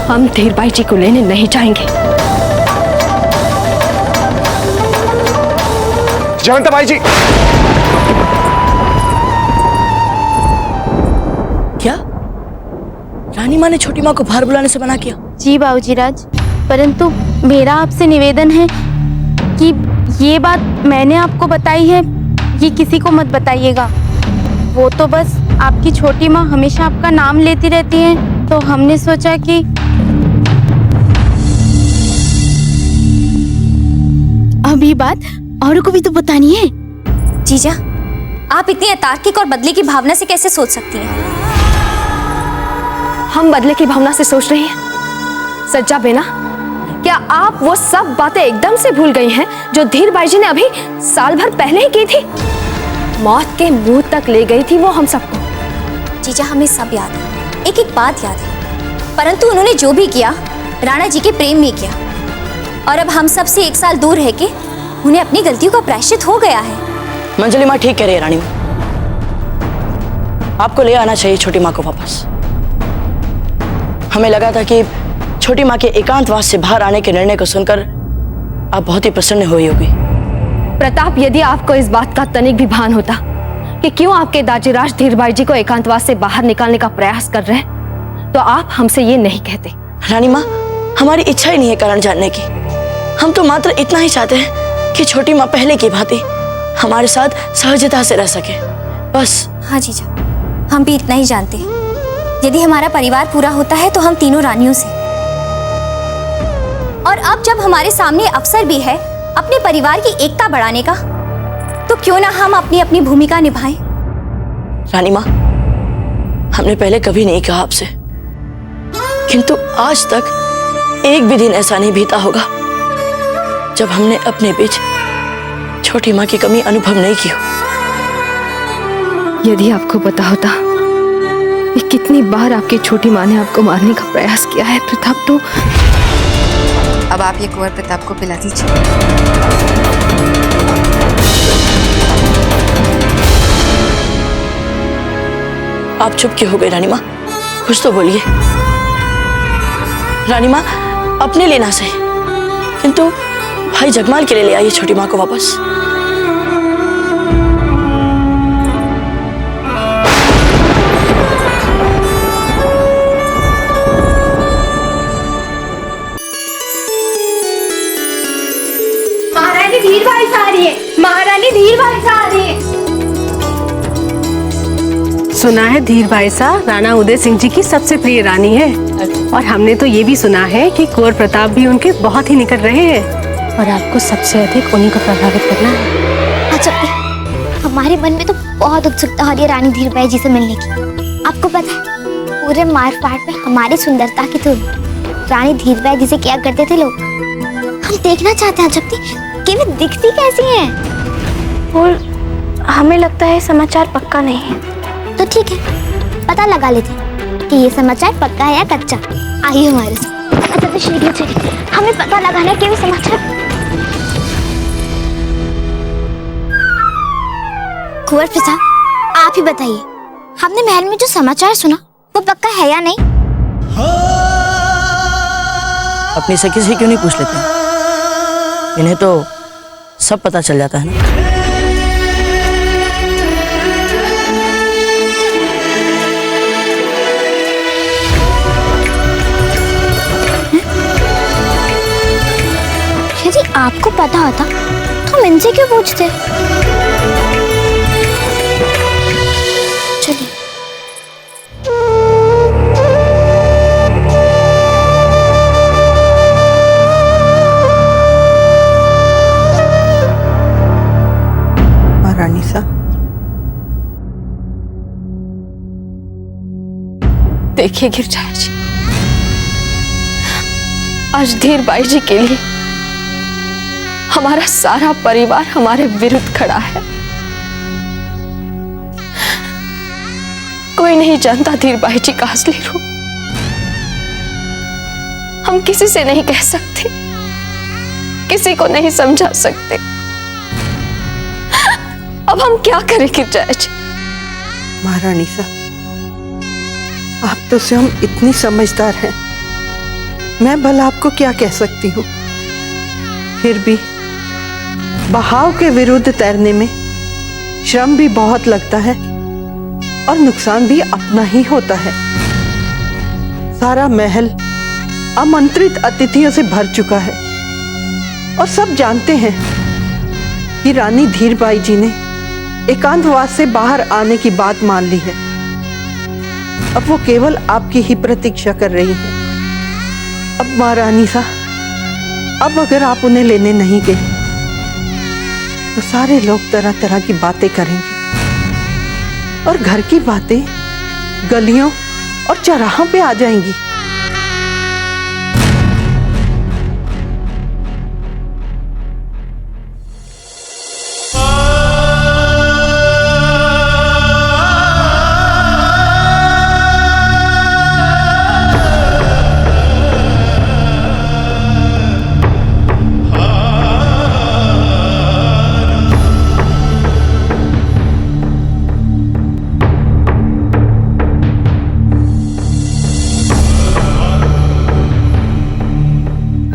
S4: हम धीर बाई जी को लेने नहीं जाएंगे।
S5: जयवंता बाई जी,
S2: क्या रानी माँ ने छोटी माँ को बाहर बुलाने से मना किया?
S1: जी बाबूजी राज, परंतु मेरा आपसे निवेदन है कि ये बात मैंने आपको बताई है, ये किसी को मत बताइएगा। वो तो बस आपकी छोटी माँ हमेशा आपका नाम लेती रहती हैं, तो हमने सोचा कि अभी बात औरों को भी तो बतानी है।
S3: जीजा, आप इतनी अतार्किक और बदले की भावना से कैसे सोच सकती हैं?
S4: हम बदले की भावना से सोच रही हैं? सज्जा बेना, क्या आप वो सब बातें एकदम से भूल गई हैं जो धीर बाई जी ने अभी साल भर पहले ही की थी? मौत के मुंह तक ले गई थी वो हम सबको।
S3: जीजा, हमें सब याद है, एक एक बात याद है, परंतु उन्होंने जो भी किया राणा जी के प्रेम में किया, और अब हम सब से 1 साल दूर रह के उन्हें अपनी गलतियों का प्रायश्चित हो गया है।
S2: मंजली माँ ठीक कह रही है रानी माँ, आपको ले आना चाहिए छोटी माँ को वापस। हमें लगा था कि छोटी माँ के एकांतवास से बाहर आने के निर्णय को सुनकर आप बहुत ही प्रसन्न हुई होगी।
S4: प्रताप, यदि आपको इस बात का तनिक भी भान होता कि क्यों आपके दाजीराज धीर बाई जी को एकांतवास से बाहर निकालने का प्रयास कर रहे हैं, तो आप हमसे ये नहीं कहते।
S2: रानी माँ, हमारी इच्छा ही नहीं है कारण जानने की। हम तो मात्र इतना ही चाहते हैं कि छोटी माँ पहले की भांति हमारे साथ सहजता से रह सके, बस।
S3: हाँ जीजा, हम भी इतना ही जानते हैं। यदि हमारा परिवार पूरा होता है तो हम तीनों रानियों से, और अब जब हमारे सामने अवसर भी है अपने परिवार की एकता बढ़ाने का, तो क्यों ना हम अपनी अपनी भूमिका निभाएं।
S2: रानी माँ, हमने पहले कभी नहीं कहा आपसे, किंतु आज तक एक भी दिन ऐसा नहीं बीता होगा जब हमने अपने बीच छोटी माँ की कमी अनुभव नहीं की हो।
S4: यदि आपको पता होता कि कितनी बार आपकी छोटी माँ ने आपको मारने का प्रयास किया है प्रताप, तो
S7: अब आप ये कुंवर प्रताप को पिला दीजिए।
S2: आप चुप क्यों हो गए रानी माँ? कुछ तो बोलिए। रानी माँ, अपने लिए ना सही, किंतु भाई जगमाल के लिए ले आइए छोटी माँ को वापस।
S3: महारानी धीर बाई आ रही है, महारानी धीर बाई आ रही है।
S12: सुना है धीर बाई राणा उदय सिंह जी की सबसे प्रिय रानी है, और हमने तो ये भी सुना है कि कुंवर प्रताप भी उनके बहुत ही निकट रहे हैं, और आपको सबसे अधिक उन्हीं को प्रभावित करना है।
S13: अच्छा, हमारे मन में तो बहुत उत्सुकता हो रही है रानी धीर बाई जी से मिलने की। आपको पता है, पूरे मारवाड़ में हमारी सुंदरता की तुलना रानी धीर बाई जी से किया करते थे लोग। हम देखना चाहते हैं जब कि वे दिखती कैसी हैं।
S14: और हमें लगता है समाचार पक्का नहीं है।
S13: तो ठीक है, पता लगा लेते हैं कि ये समाचार पक्का है या कच्चा। आइए हमारे साथ। अच्छा तो चलिए, हमें पता लगाना है कि ये समाचार। कुंवर प्रताप, आप ही बताइए, हमने महल में जो समाचार सुना वो पक्का है या नहीं?
S2: अपनी सखी से क्यों नहीं पूछ लेते? इन्हें तो सब पता चल जाता है ना।
S13: आपको पता होता तो हम इनसे क्यों पूछते? चलिए।
S15: महारानी साहब,
S4: देखिए गिरजाया जी, आज धीर बाई जी के लिए हमारा सारा परिवार हमारे विरुद्ध खड़ा है। कोई नहीं जानता धीर बाई जी का असली रूप। हम किसी से नहीं कह सकते, किसी को नहीं समझा सकते। अब हम क्या करें गिरजाया जी?
S15: महारानी साहब, आप तो स्वयं इतनी समझदार हैं, मैं भला आपको क्या कह सकती हूँ। फिर भी बहाव के विरुद्ध तैरने में श्रम भी बहुत लगता है और नुकसान भी अपना ही होता है। सारा महल आमंत्रित अतिथियों से भर चुका है और सब जानते हैं कि रानी धीरबाई जी ने एकांतवास से बाहर आने की बात मान ली है। अब वो केवल आपकी ही प्रतीक्षा कर रही है। अब महारानी साहब, अब अगर आप उन्हें लेने नहीं गए तो सारे लोग तरह तरह की बातें करेंगे और घर की बातें गलियों और चौराहों पे आ जाएंगी।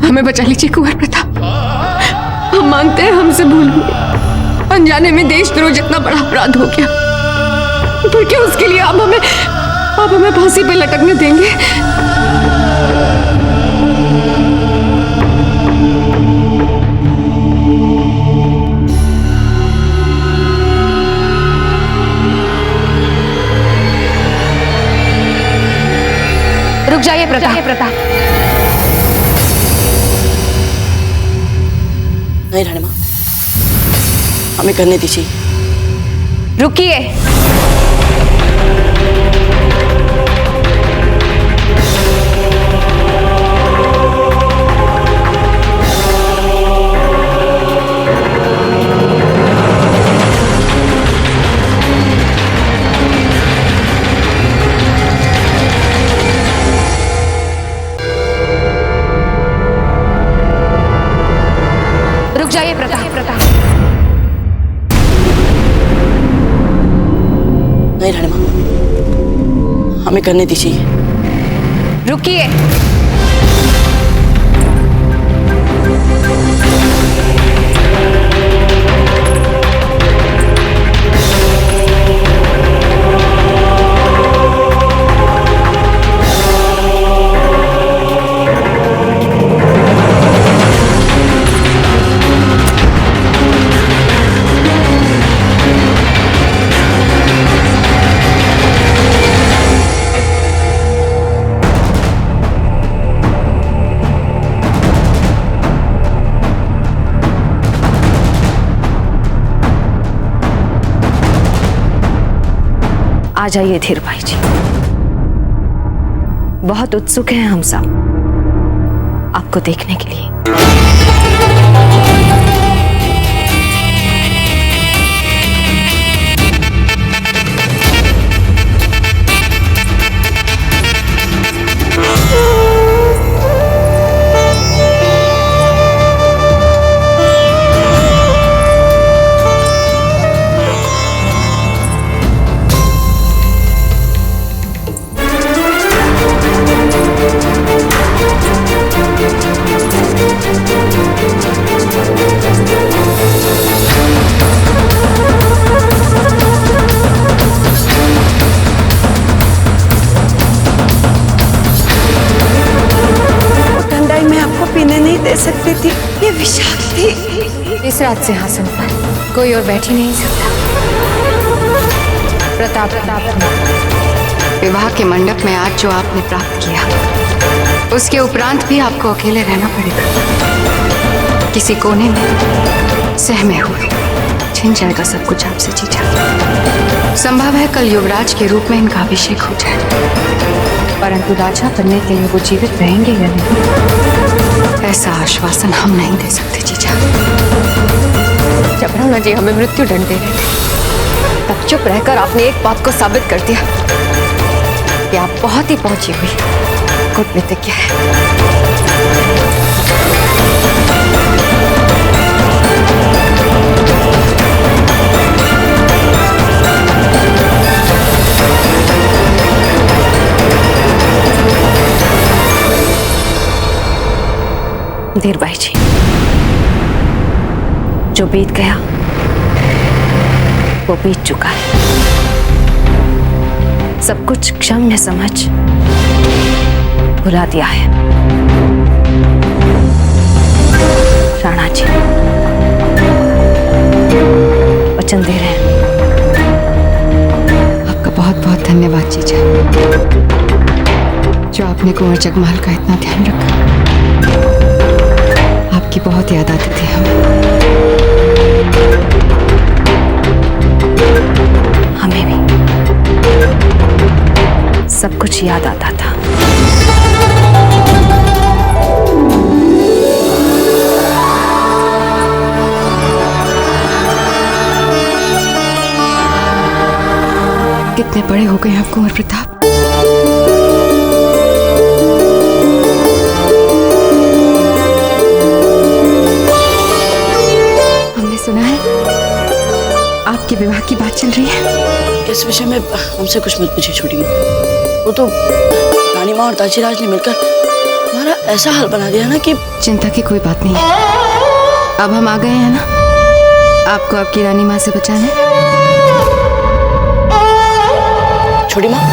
S16: हमें बचा लीजिए कुंवर प्रताप, हम मांगते हैं हमसे भूल हुई। अनजाने में देशद्रोह जितना बड़ा अपराध हो गया, फिर क्या उसके लिए आप हमें फांसी पे लटकने देंगे?
S4: रुक जाइए प्रताप।
S2: नहीं रानी माँ, हमें करने दीजिए।
S4: रुकिए। रुक जाइए प्रताप।
S2: नहीं रानी माँ, हमें करने दीजिए।
S4: रुकिए। आ जाइए धीरबाई जी, बहुत उत्सुक हैं हम सब आपको देखने के लिए।
S7: शक्ति। इस राज सिंहासन पर कोई और बैठ ही नहीं सकता। प्रताप, विवाह के मंडप में आज जो आपने प्राप्त किया, उसके उपरांत भी आपको अकेले रहना पड़ेगा। किसी कोने में सहमे हुए छिन जाएगा सब कुछ आपसे जीजा। संभव है कल युवराज के रूप में इनका अभिषेक हो जाए, परंतु राजा बनने के लिए वो जीवित रहेंगे या नहीं, ऐसा आश्वासन हम नहीं दे सकते जीजा।
S4: जब राणा जी हमें मृत्यु दंड दे रहे थे, तब चुप रहकर आपने एक बात को साबित कर दिया कि आप बहुत ही पहुंची हुई कूटनीतिज्ञ है। धीरबाई जी, जो बीत गया वो बीत चुका है। सब कुछ क्षम्य समझ भुला दिया है। राणा जी वचन दे रहे हैं।
S7: आपका बहुत बहुत धन्यवाद जीजा, जो आपने कुंवर जगमाल का इतना ध्यान रखा। आपकी बहुत याद आती थी
S4: हमें भी सब कुछ याद आता था।
S7: कितने बड़े हो गए आप कुंवर प्रताप। सुना है आपके विवाह की बात चल रही है।
S2: इस विषय में हमसे कुछ मत पूछिए छोटी माँ। वो तो रानी माँ और दाजीराज ने मिलकर हमारा ऐसा हाल बना दिया ना कि
S7: चिंता की कोई बात नहीं है। अब हम आ गए हैं ना आपको आपकी रानी माँ से बचाने।
S2: छोटी माँ,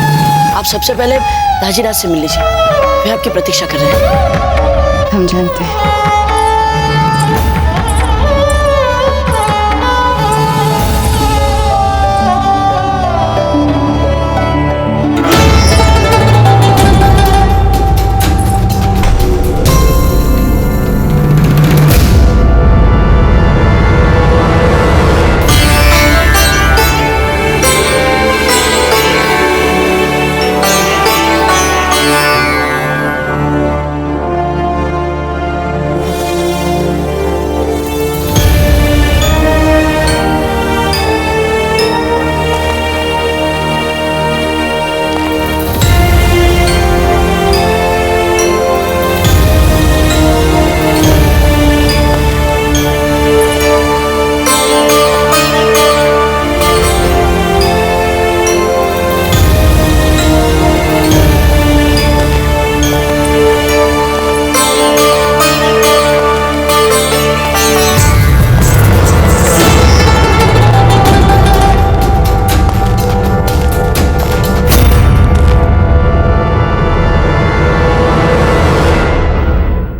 S2: आप सबसे पहले दाजीराज से मिल लीजिए, वे आपकी प्रतीक्षा कर रहे हैं।
S7: हम जानते हैं।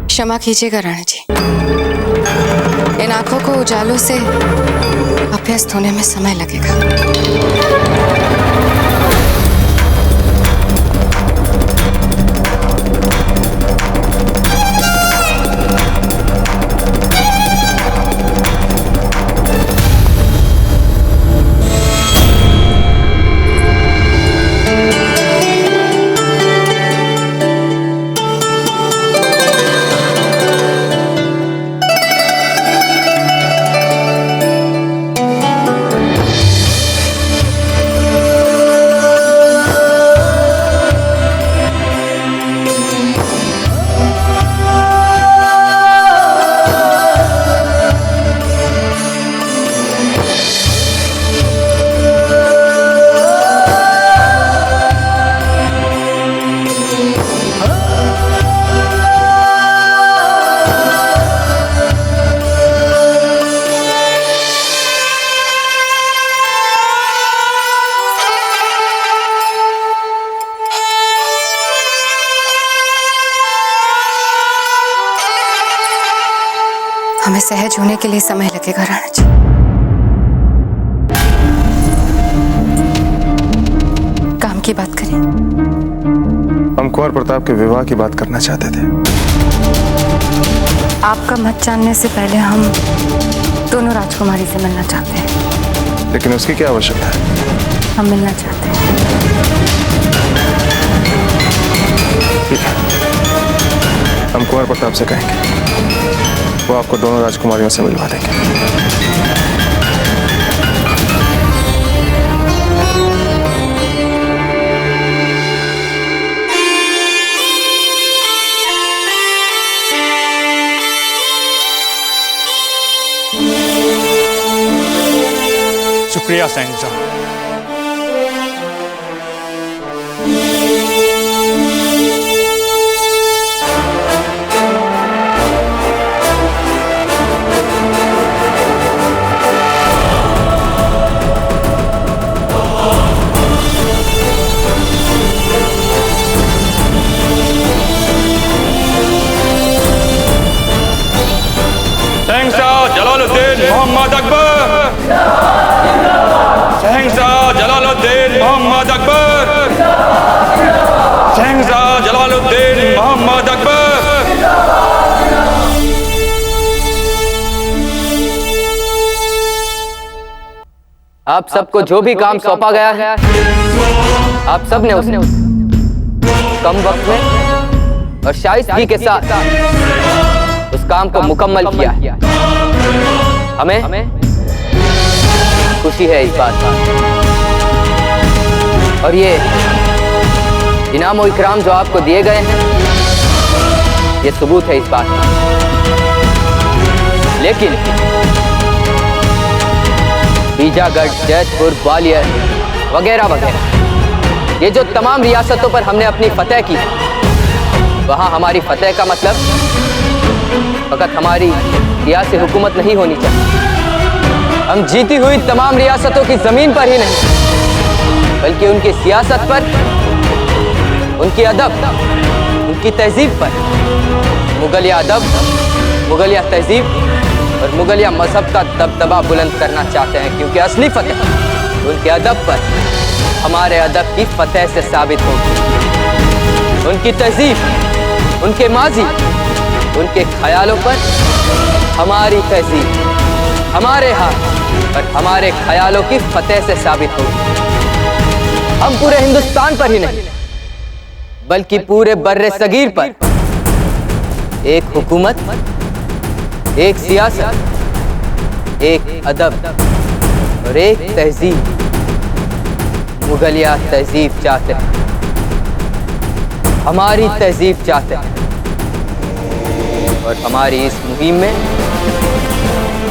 S7: क्षमा कीजिएगा राणा जी, इन आंखों को उजालों से अभ्यस्त होने में समय लगेगा। हमें सहज होने के लिए समय लगेगा राणा जी। काम की बात करें।
S5: हम कुंवर प्रताप के विवाह की बात करना चाहते थे।
S7: आपका मत जानने से पहले हम दोनों राजकुमारी से मिलना चाहते हैं।
S5: लेकिन उसकी क्या आवश्यकता है?
S7: हम मिलना चाहते हैं।
S5: ठीक है, हम कुंवर प्रताप से कहेंगे, वो आपको दोनों राजकुमारियों से मिलवा देंगे।
S10: शुक्रिया शहंशाह। शहंशाह जलालुद्दीन मोहम्मद अकबर, शहंशाह जलालुद्दीन मोहम्मद अकबर, शहंशाह जलालुद्दीन मोहम्मद अकबर।
S8: आप सबको जो भी काम सौंपा गया है, आप सब ने उसे कम वक्त में और शाइस्तगी के साथ उस काम को मुकम्मल किया है। हमें खुशी है इस बात का, और ये इनाम और इकराम जो आपको दिए गए हैं, ये सबूत है इस बात का। लेकिन बीजागढ़, जैतपुर, ग्वालियर वगैरह वगैरह, ये जो तमाम रियासतों पर हमने अपनी फतेह की, वहां हमारी फतेह का मतलब फकत हमारी सियासी हुकूमत नहीं होनी चाहिए। हम जीती हुई तमाम रियासतों की जमीन पर ही नहीं, बल्कि उनकी सियासत पर, उनकी अदब, उनकी तहजीब पर, मुगलिया अदब, मुगलिया तहजीब और मुगलिया मजहब का दबदबा बुलंद करना चाहते हैं, क्योंकि असली फतेह उनके अदब पर, हमारे अदब की फतेह से साबित होगी। उनकी तहजीब, उनके माजी, उनके ख्यालों पर हमारी तहजीब, हमारे हाथ और हमारे ख्यालों की फतेह से साबित होगी। हम पूरे हिंदुस्तान पर ही नहीं, बल्कि पूरे बर्रे सगीर पर एक हुकूमत, एक सियासत, एक अदब और एक तहजीब, मुगलिया तहजीब चाहते हैं, हमारी तहजीब चाहते हैं। और हमारी इस मुहिम में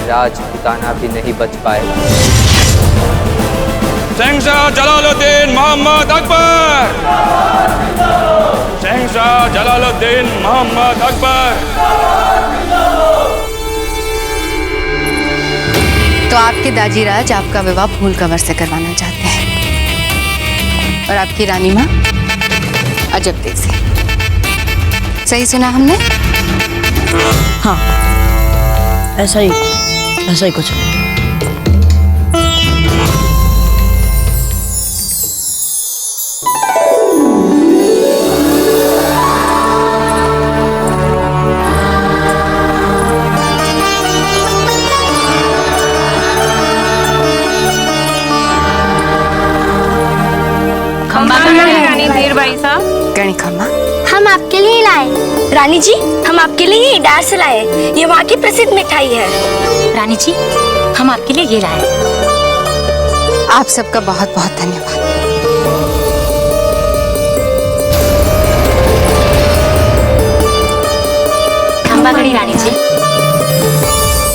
S8: राजपुताना भी नहीं बच पाएगा।
S10: शहंशाह जलालुद्दीन मोहम्मद अकबर, शहंशाह जलालुद्दीन मोहम्मद अकबर।
S7: तो आपके दाजीराज आपका विवाह फूल कंवर से करवाना चाहते हैं, और आपकी रानी माँ अजब देव से। सही सुना हमने?
S2: हाँ, ऐसा ही कुछ।
S1: रानी धीर भाई साहब।
S7: गणी खम्मा,
S13: हम आपके लिए लाए।
S14: रानी जी, हम आपके लिए ये इडार से लाए। ये वहाँ की प्रसिद्ध मिठाई है।
S17: रानी जी, हम आपके लिए ये लाए।
S7: आप सबका बहुत बहुत धन्यवाद।
S17: खम्बा गणी रानी जी।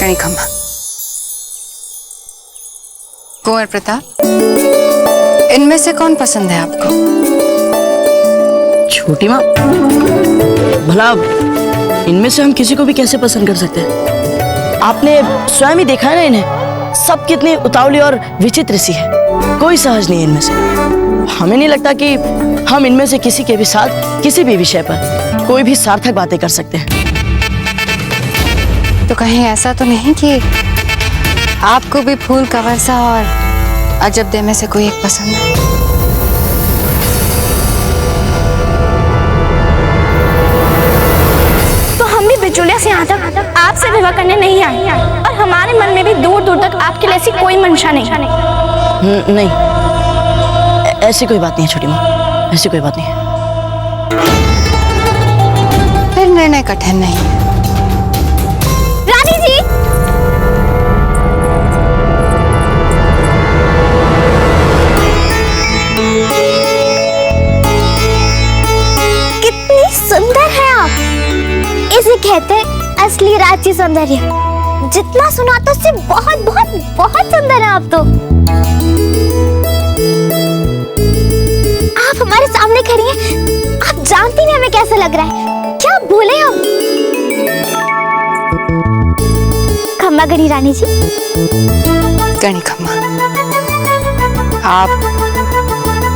S7: गणी खम्बा। कुंवर प्रताप, इनमें से कौन पसंद है आपको?
S2: छोटी माँ, भला इनमें से हम किसी को भी कैसे पसंद कर सकते हैं? आपने स्वयं ही देखा है ना इन्हें, सब कितने उतावली और विचित्र सी है। कोई सहज नहीं है इनमें से। हमें नहीं लगता कि हम इनमें से किसी के भी साथ किसी भी विषय पर कोई भी सार्थक बातें कर सकते हैं।
S7: तो कहीं ऐसा तो नहीं कि आपको भी फूल कंवर सा और अजब दे में से कोई एक पसंद है?
S14: तो हम भी बिचौलिया से यहाँ तक आपसे विवाह करने नहीं आए और हमारे मन में भी दूर दूर तक आपके लिए ऐसी कोई मंशा नहीं।
S2: नहीं, ऐसी कोई बात नहीं है छोटी माँ, ऐसी कोई बात नहीं है।
S7: फिर निर्णय कठिन नहीं है।
S13: रानी जी, कितनी सुंदर है आप। इसे कहते हैं असली रांची सौंदर्य। जितना सुना तो उससे बहुत बहुत बहुत सुंदर है आप तो। आप हमारे सामने खड़ी हैं, आप जानती नहीं हमें कैसा लग रहा है। क्या बोले हम? खम्मा गणी रानी जी।
S7: गणी खम्मा, आप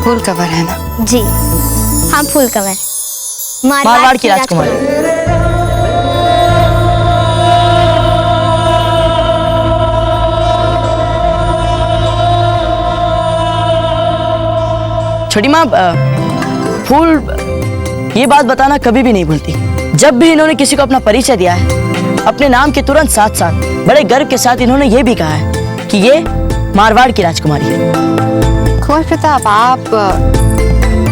S7: फूल कंवर है ना?
S13: जी, हम फूल कंवर,
S2: मारवाड़ की राजकुमारी। छोटी माँ, फूल ये बात बताना कभी भी नहीं भूलती। जब भी इन्होंने किसी को अपना परिचय दिया है, अपने नाम के तुरंत साथ साथ बड़े गर्व के साथ इन्होंने ये भी कहा है कि ये मारवाड़ की राजकुमारी है।
S7: कुंवर प्रताप, आप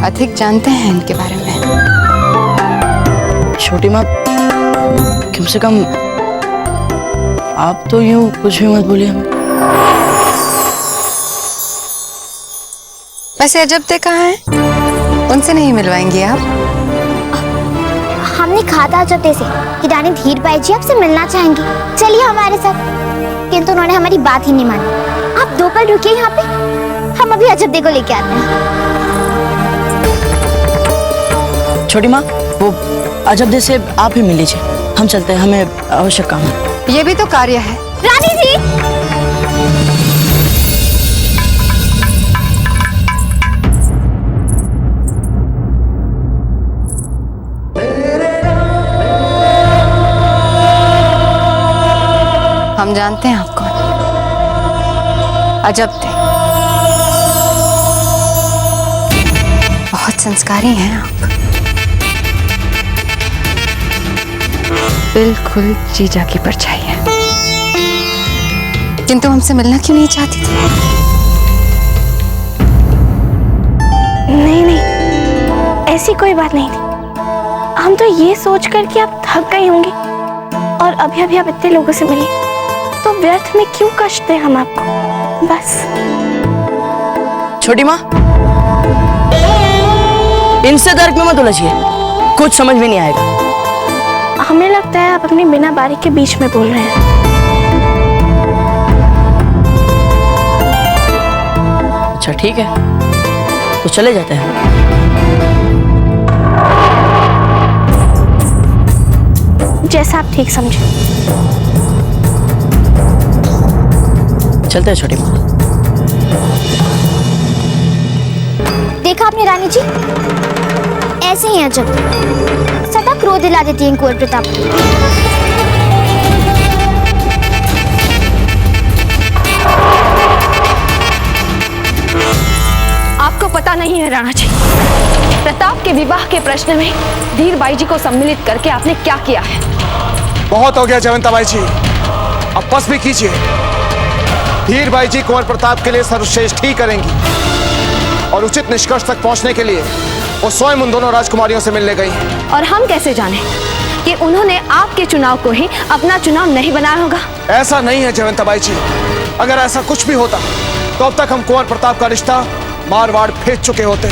S7: अधिक जानते हैं इनके बारे में।
S2: छोटी माँ, कम से कम आप तो यूं कुछ भी मत बोलिए।
S7: वैसे अजब दे कहाँ हैं? उनसे नहीं मिलवाएंगे आप?
S13: हमने कहा था अजब दे से कि रानी धीरबाई जी आपसे मिलना चाहेंगी, चलिए हमारे साथ, किंतु उन्होंने हमारी बात ही नहीं मानी। आप 2 पल रुकिए यहाँ पे, हम अभी अजब दे को लेके आते हैं।
S2: छोटी माँ, वो अजब दे से आप ही मिल लीजिए, हम चलते हैं, हमें आवश्यक काम है।
S7: ये भी तो कार्य है।
S13: रानी जी,
S7: हम जानते हैं आप कौन। अजब दे, बहुत संस्कारी हैं आप। बिल्कुल जीजा की परछाई है। किंतु हमसे मिलना क्यों नहीं चाहती थी?
S14: नहीं नहीं, ऐसी कोई बात नहीं थी। हम तो ये सोच कर कि आप थक गई होंगी और अभी अभी आप इतने लोगों से मिली, तो व्यर्थ में क्यों कष्ट दें हम आपको, बस।
S2: छोटी माँ, इनसे तर्क में मत उलझिए, कुछ समझ में नहीं आएगा।
S14: हमें लगता है आप अपनी बिना बारी के बीच में बोल रहे हैं।
S2: अच्छा ठीक है, तो चले जाते हैं।
S14: जैसा आप ठीक समझे।
S2: चलते हैं छोटी माँ।
S13: देखा आपने रानी जी, ऐसे ही अजब सदा क्रोध दिला देती हैं कुंवर प्रताप।
S4: आपको पता नहीं है राणा जी, प्रताप के विवाह के प्रश्न में धीरबाई जी को सम्मिलित करके आपने क्या किया है?
S5: बहुत हो गया जयवंताबाई जी, अब बस भी कीजिए। धीरबाई जी कुंवर प्रताप के लिए सर्वश्रेष्ठ ही करेंगी और उचित निष्कर्ष तक पहुंचने के लिए वो स्वयं उन दोनों राजकुमारियों से मिलने गई।
S4: और हम कैसे जाने कि उन्होंने आपके चुनाव को ही अपना चुनाव नहीं बनाया होगा?
S5: ऐसा नहीं है जयवंताबाई जी, अगर ऐसा कुछ भी होता तो अब तक हम कुंवर प्रताप का रिश्ता मारवाड़ भेज चुके होते।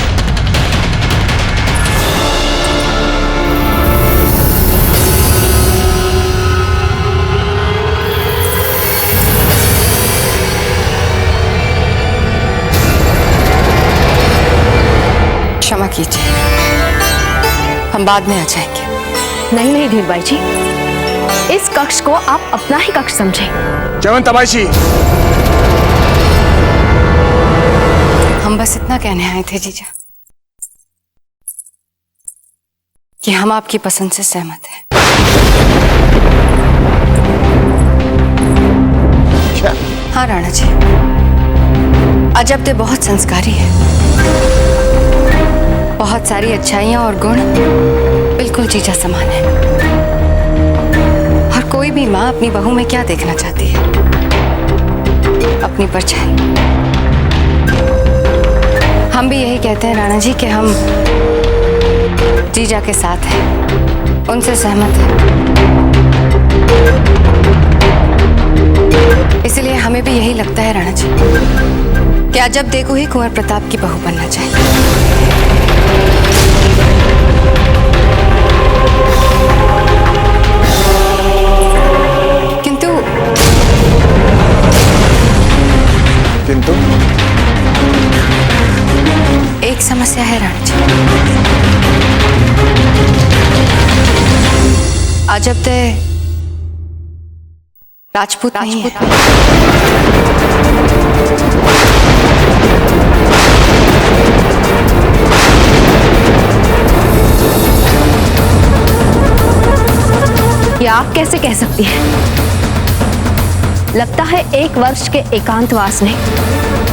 S7: क्षमा कीजिए, हम बाद में आ जाएंगे।
S4: नहीं नहीं धीरबाई जी, इस कक्ष को आप अपना ही कक्ष समझें।
S5: जयवंताबाई जी,
S7: हम बस इतना कहने आए थे जीजा कि हम आपकी पसंद से सहमत हैं। हाँ राणा जी, अजब दे बहुत संस्कारी है। बहुत सारी अच्छाइयां और गुण बिल्कुल जीजा समान है। और कोई भी माँ अपनी बहू में क्या देखना चाहती है? अपनी परछाई। हम भी यही कहते हैं राणा जी कि हम जीजा के साथ हैं, उनसे सहमत हैं। इसलिए हमें भी यही लगता है राणा जी कि अजब देखो ही कुंवर प्रताप की बहू बनना चाहिए। किंतु एक समस्या है राणा जी। अजब ते राजपूत नहीं है।
S4: ये आप कैसे कह सकती हैं? लगता है 1 वर्ष के एकांतवास ने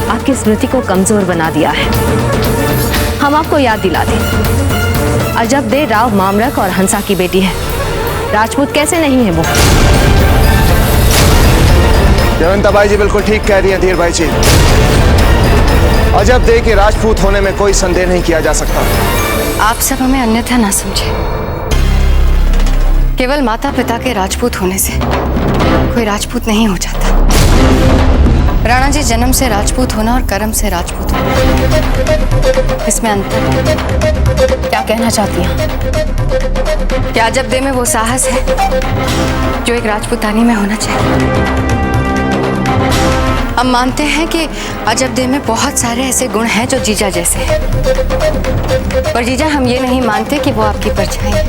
S4: आपकी स्मृति को कमजोर बना दिया है। हम आपको याद दिला दें, अजब दे राव मामरक और हंसा की बेटी है। राजपूत कैसे नहीं है वो?
S5: जयवंता बाई जी बिल्कुल ठीक कह रही हैं धीर भाई जी। अजब दे के राजपूत होने में कोई संदेह नहीं किया जा सकता।
S7: आप सब हमें अन्यथा ना समझे। केवल माता पिता के राजपूत होने से कोई राजपूत नहीं हो जाता। राणा जी, जन्म से राजपूत होना और कर्म से राजपूत होना, इसमें अंतर।
S4: क्या कहना चाहती हैं?
S7: क्या अजब दे में वो साहस है जो एक राजपूतानी में होना चाहिए? हम मानते हैं कि अजब दे में बहुत सारे ऐसे गुण हैं जो जीजा जैसे हैं, पर जीजा हम ये नहीं मानते कि वो आपकी परछाई है।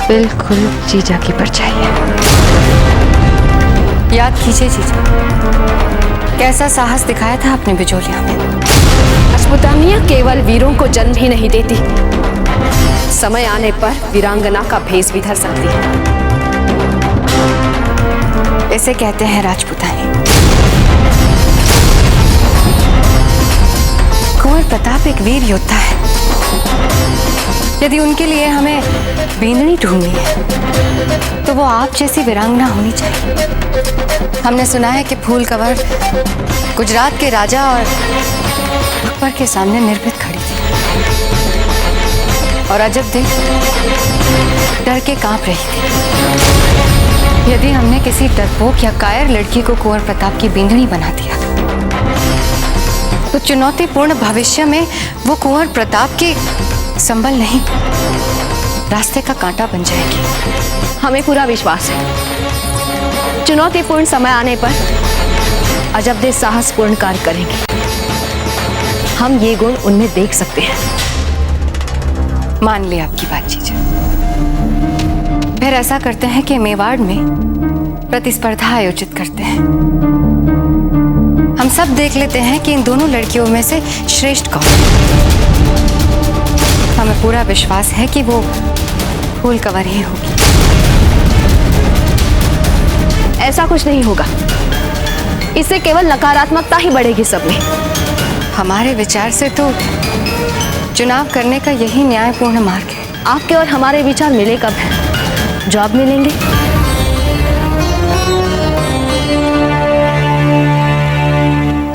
S7: बिल्कुल जीजा की परछाई है। याद कीजिए जीजा, कैसा साहस दिखाया था आपने बिजोलिया में।
S4: राजपूतानियां केवल वीरों को जन्म ही नहीं देती, समय आने पर वीरांगना का भेष भी धर सकती है।
S7: इसे कहते हैं राजपूतानी। कुंवर प्रताप एक वीर योद्धा है। यदि उनके लिए हमें बींदनी ढूंढनी है तो वो आप जैसी वीरांगना होनी चाहिए। हमने सुना है कि फूल कंवर गुजरात के राजा और अकबर के सामने निर्भीक खड़ी थी, और अजब दे डर के कांप रही थी। यदि हमने किसी डरपोक या कायर लड़की को कुंवर प्रताप की बींदनी बना दिया तो चुनौतीपूर्ण भविष्य में वो कुंवर प्रताप की संबल नहीं, रास्ते का कांटा बन जाएगी।
S4: हमें पूरा विश्वास है चुनौतीपूर्ण समय आने पर अजब दे साहसपूर्ण कार्य करेंगे। हम ये गुण उनमें देख सकते हैं।
S7: मान लिया आपकी बात जीजा। फिर ऐसा करते हैं कि मेवाड़ में प्रतिस्पर्धा आयोजित करते हैं। हम सब देख लेते हैं कि इन दोनों लड़कियों में से श्रेष्ठ कौन है। हमें पूरा विश्वास है कि वो फूल कंवर ही होगी।
S4: ऐसा कुछ नहीं होगा, इससे केवल नकारात्मकता ही बढ़ेगी सब में।
S7: हमारे विचार से तो चुनाव करने का यही न्यायपूर्ण मार्ग है।
S4: आपके और हमारे विचार मिले कब हैं? जॉब मिलेंगे।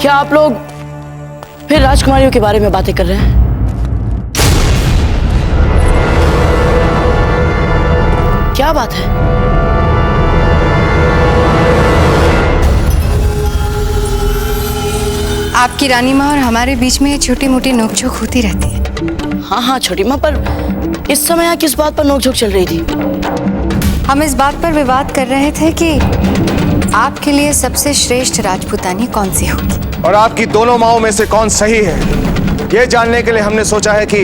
S2: क्या आप लोग फिर राजकुमारियों के बारे में बातें कर रहे हैं? क्या बात है?
S7: आपकी रानी माँ और हमारे बीच में ये छोटी मोटी नोकझोंक होती रहती है।
S2: हाँ हाँ छोटी माँ, पर इस समय यहाँ किस बात पर नोकझोंक चल रही थी?
S7: हम इस बात पर विवाद कर रहे थे कि आपके लिए सबसे श्रेष्ठ राजपूतानी कौन सी होगी,
S5: और आपकी दोनों माओं में से कौन सही है, ये जानने के लिए हमने सोचा है कि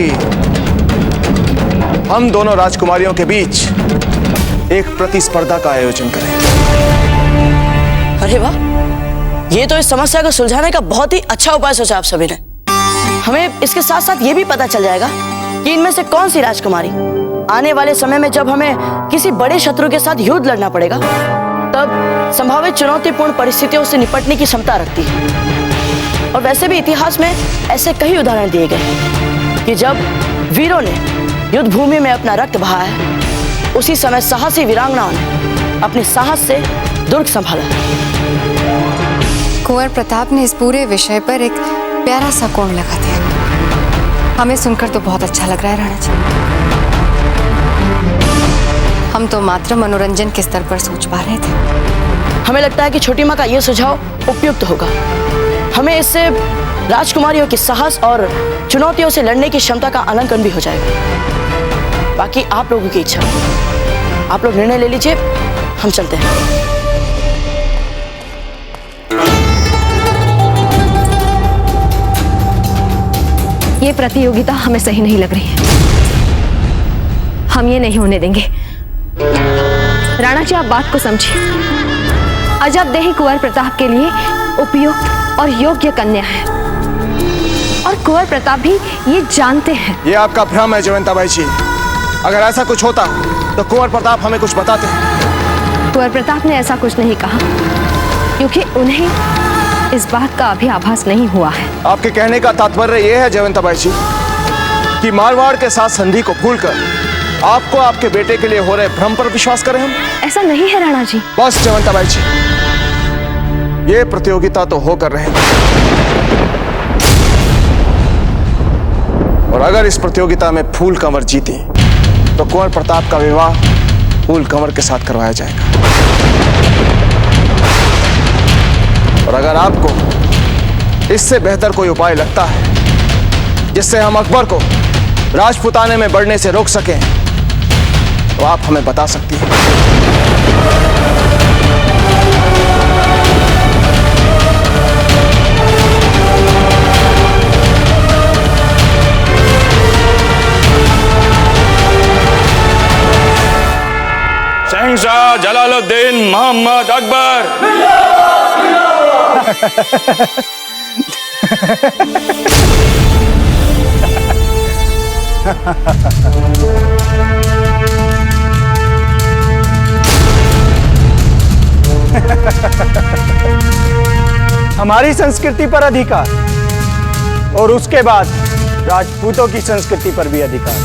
S5: हम दोनों राजकुमारियों के बीच एक प्रतिस्पर्धा का आयोजन करें।
S2: अरे वाह, ये तो इस समस्या को सुलझाने का बहुत ही अच्छा उपाय सोचा आप सभी ने। हमें इसके साथ साथ ये भी पता चल जाएगा कि इनमें से कौन सी राजकुमारी आने वाले समय में जब हमें किसी बड़े शत्रु के साथ युद्ध लड़ना पड़ेगा तब संभावित चुनौतीपूर्ण परिस्थितियों से निपटने की क्षमता रखती है। और वैसे भी इतिहास में ऐसे कई उदाहरण दिए गए हैं कि जब वीरों ने युद्ध भूमि में अपना रक्त बहाया, उसी समय साहसी वीरांगनाओं ने अपने साहस से दुर्ग संभाला।
S7: कुंवर प्रताप ने इस पूरे विषय पर एक प्यारा सा कोण लगा दिया। हमें सुनकर तो बहुत अच्छा लग रहा है राणा जी। हम तो मात्र मनोरंजन के स्तर पर सोच पा रहे थे।
S2: हमें लगता है कि छोटी माँ का यह सुझाव उपयुक्त होगा। हमें इससे राजकुमारियों की साहस और चुनौतियों से लड़ने की क्षमता का आंकलन भी हो जाएगा। बाकी आप लोगों की इच्छा, आप लोग निर्णय ले लीजिए, हम चलते हैं।
S4: ये प्रतियोगिता हमें सही नहीं लग रही है। हम ये नहीं होने देंगे। राणा जी, आप बात को समझिए। अजबदेही कुंवर प्रताप के लिए उपयुक्त और योग्य कन्या है, और कुंवर प्रताप भी ये जानते हैं।
S5: ये आपका भ्रम है जयवंताबाई जी। अगर ऐसा कुछ होता तो कुंवर प्रताप हमें कुछ बताते।
S4: कुंवर प्रताप ने ऐसा कुछ नहीं कहा, क्योंकि उन्हें इस बात का अभी आभास नहीं हुआ है।
S5: आपके कहने का तात्पर्य यह है जयवंताबाई जी कि मारवाड़ के साथ संधि को भूलकर आपको आपके बेटे के लिए हो रहे भ्रम पर विश्वास करें हम?
S4: ऐसा नहीं है राणा जी।
S5: बस जयवंताबाई जी, ये प्रतियोगिता तो होकर रहेगी, और अगर इस प्रतियोगिता में फूल कंवर जीती तो कुंवर प्रताप का विवाह फूल कंवर के साथ करवाया जाएगा। और अगर आपको इससे बेहतर कोई उपाय लगता है जिससे हम अकबर को राजपुताने में बढ़ने से रोक सकें, तो आप हमें बता सकती हैं।
S10: शहंशाह जलालुद्दीन मोहम्मद अकबर।
S9: हमारी संस्कृति पर अधिकार, और उसके बाद राजपूतों की संस्कृति पर भी अधिकार।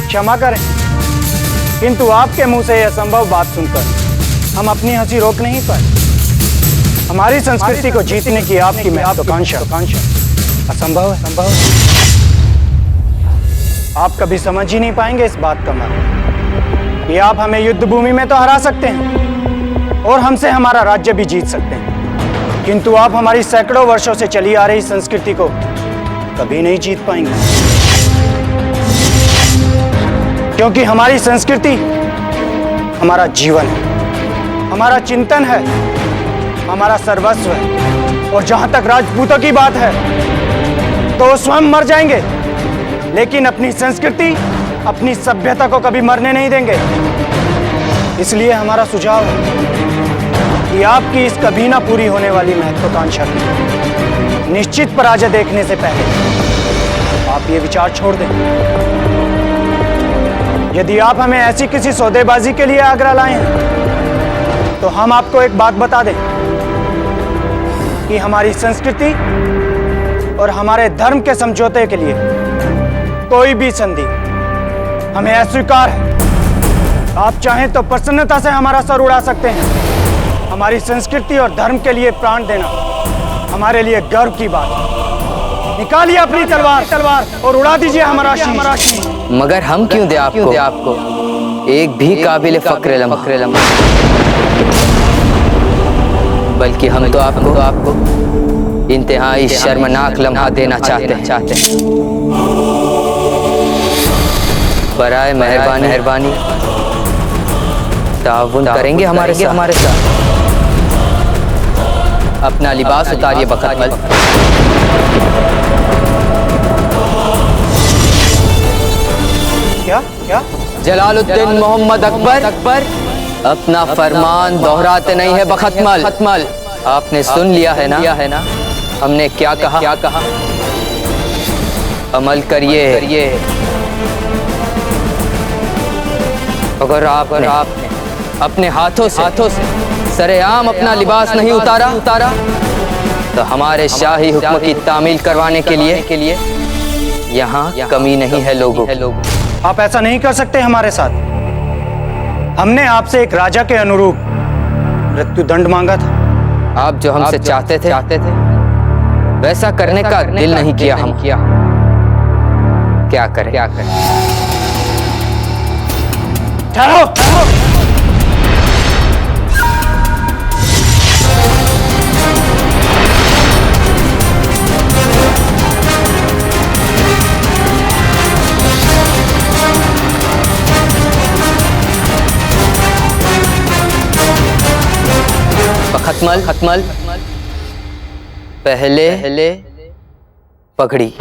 S9: क्षमा करें, किंतु आपके मुंह से यह असंभव बात सुनकर हम अपनी हंसी रोक नहीं पाए। हमारी संस्कृति को जीतने की आपकी महत्वाकांक्षा असंभव है। आप कभी समझ ही नहीं पाएंगे इस बात का मतलब कि आप हमें युद्ध भूमि में तो हरा सकते हैं और हमसे हमारा राज्य भी जीत सकते हैं, किंतु आप हमारी सैकड़ों वर्षों से चली आ रही संस्कृति को कभी नहीं जीत पाएंगे, क्योंकि हमारी संस्कृति हमारा जीवन है, हमारा चिंतन है, हमारा सर्वस्व है। और जहां तक राजपूतों की बात है तो स्वयं मर जाएंगे, लेकिन अपनी संस्कृति, अपनी सभ्यता को कभी मरने नहीं देंगे। इसलिए हमारा सुझाव है कि आपकी इस कभी ना पूरी होने वाली महत्वाकांक्षा की निश्चित पराजय देखने से पहले आप ये विचार छोड़ दें। यदि आप हमें ऐसी किसी सौदेबाजी के लिए आगरा लाए हैं तो हम आपको एक बात बता दें कि हमारी संस्कृति और हमारे धर्म के समझौते के लिए कोई भी संधि हमें अस्वीकार है। आप चाहें तो प्रसन्नता से हमारा सर उड़ा सकते हैं। हमारी संस्कृति और धर्म के लिए प्राण देना हमारे लिए गर्व की बात है। निकालिए अपनी तलवार और उड़ा दीजिए हमारा शीश।
S8: मगर हम क्यों दे आपको एक भी काबिल फक्र लम्हा, बल्कि हम तो आपको इंतहाई शर्मनाक लम्हा देना चाहते हैं। बराए मेहरबानी ताउन करेंगे हमारे साथ। अपना लिबास उतारिए बखतमल।
S9: क्या?
S8: जलालुद्दीन मोहम्मद अकबर अपना फरमान दोहराते नहीं है बखतमल। आपने सुन लिया है ना हमने क्या कहा। अमल करिए। अगर आपने अपने हाथों से सरेआम अपना लिबास नहीं उतारा तो हमारे शाही हुक्म की तामील करवाने के लिए यहाँ कमी नहीं है लोगों।
S9: आप ऐसा नहीं कर सकते हमारे साथ। हमने आपसे एक राजा के अनुरूप मृत्यु दंड मांगा था।
S8: आप जो हमसे चाहते थे वैसा करने का दिल नहीं किया हम। क्या करें?
S9: ठहरो।
S8: खत्मल पहले पगड़ी।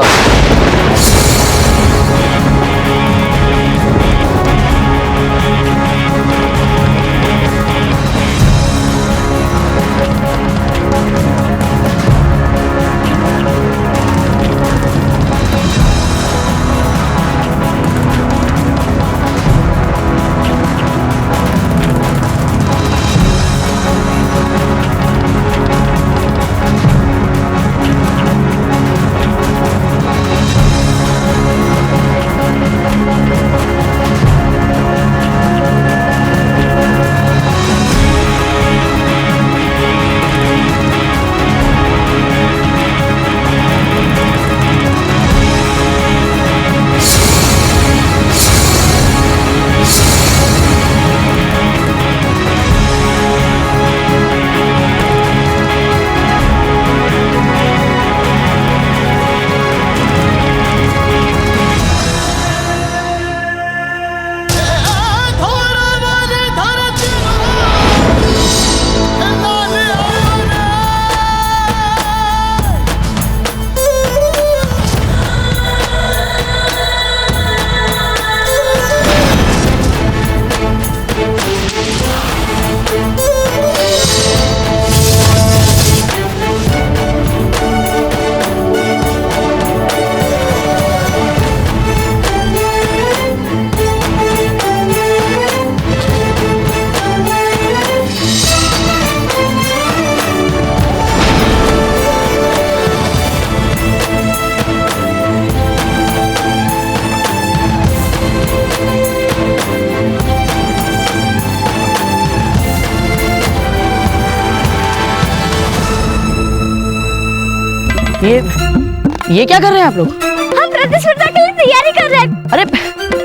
S2: ये क्या कर रहे हैं आप लोग?
S13: हम प्रतिस्पर्धा के लिए तैयारी कर रहे हैं।
S2: अरे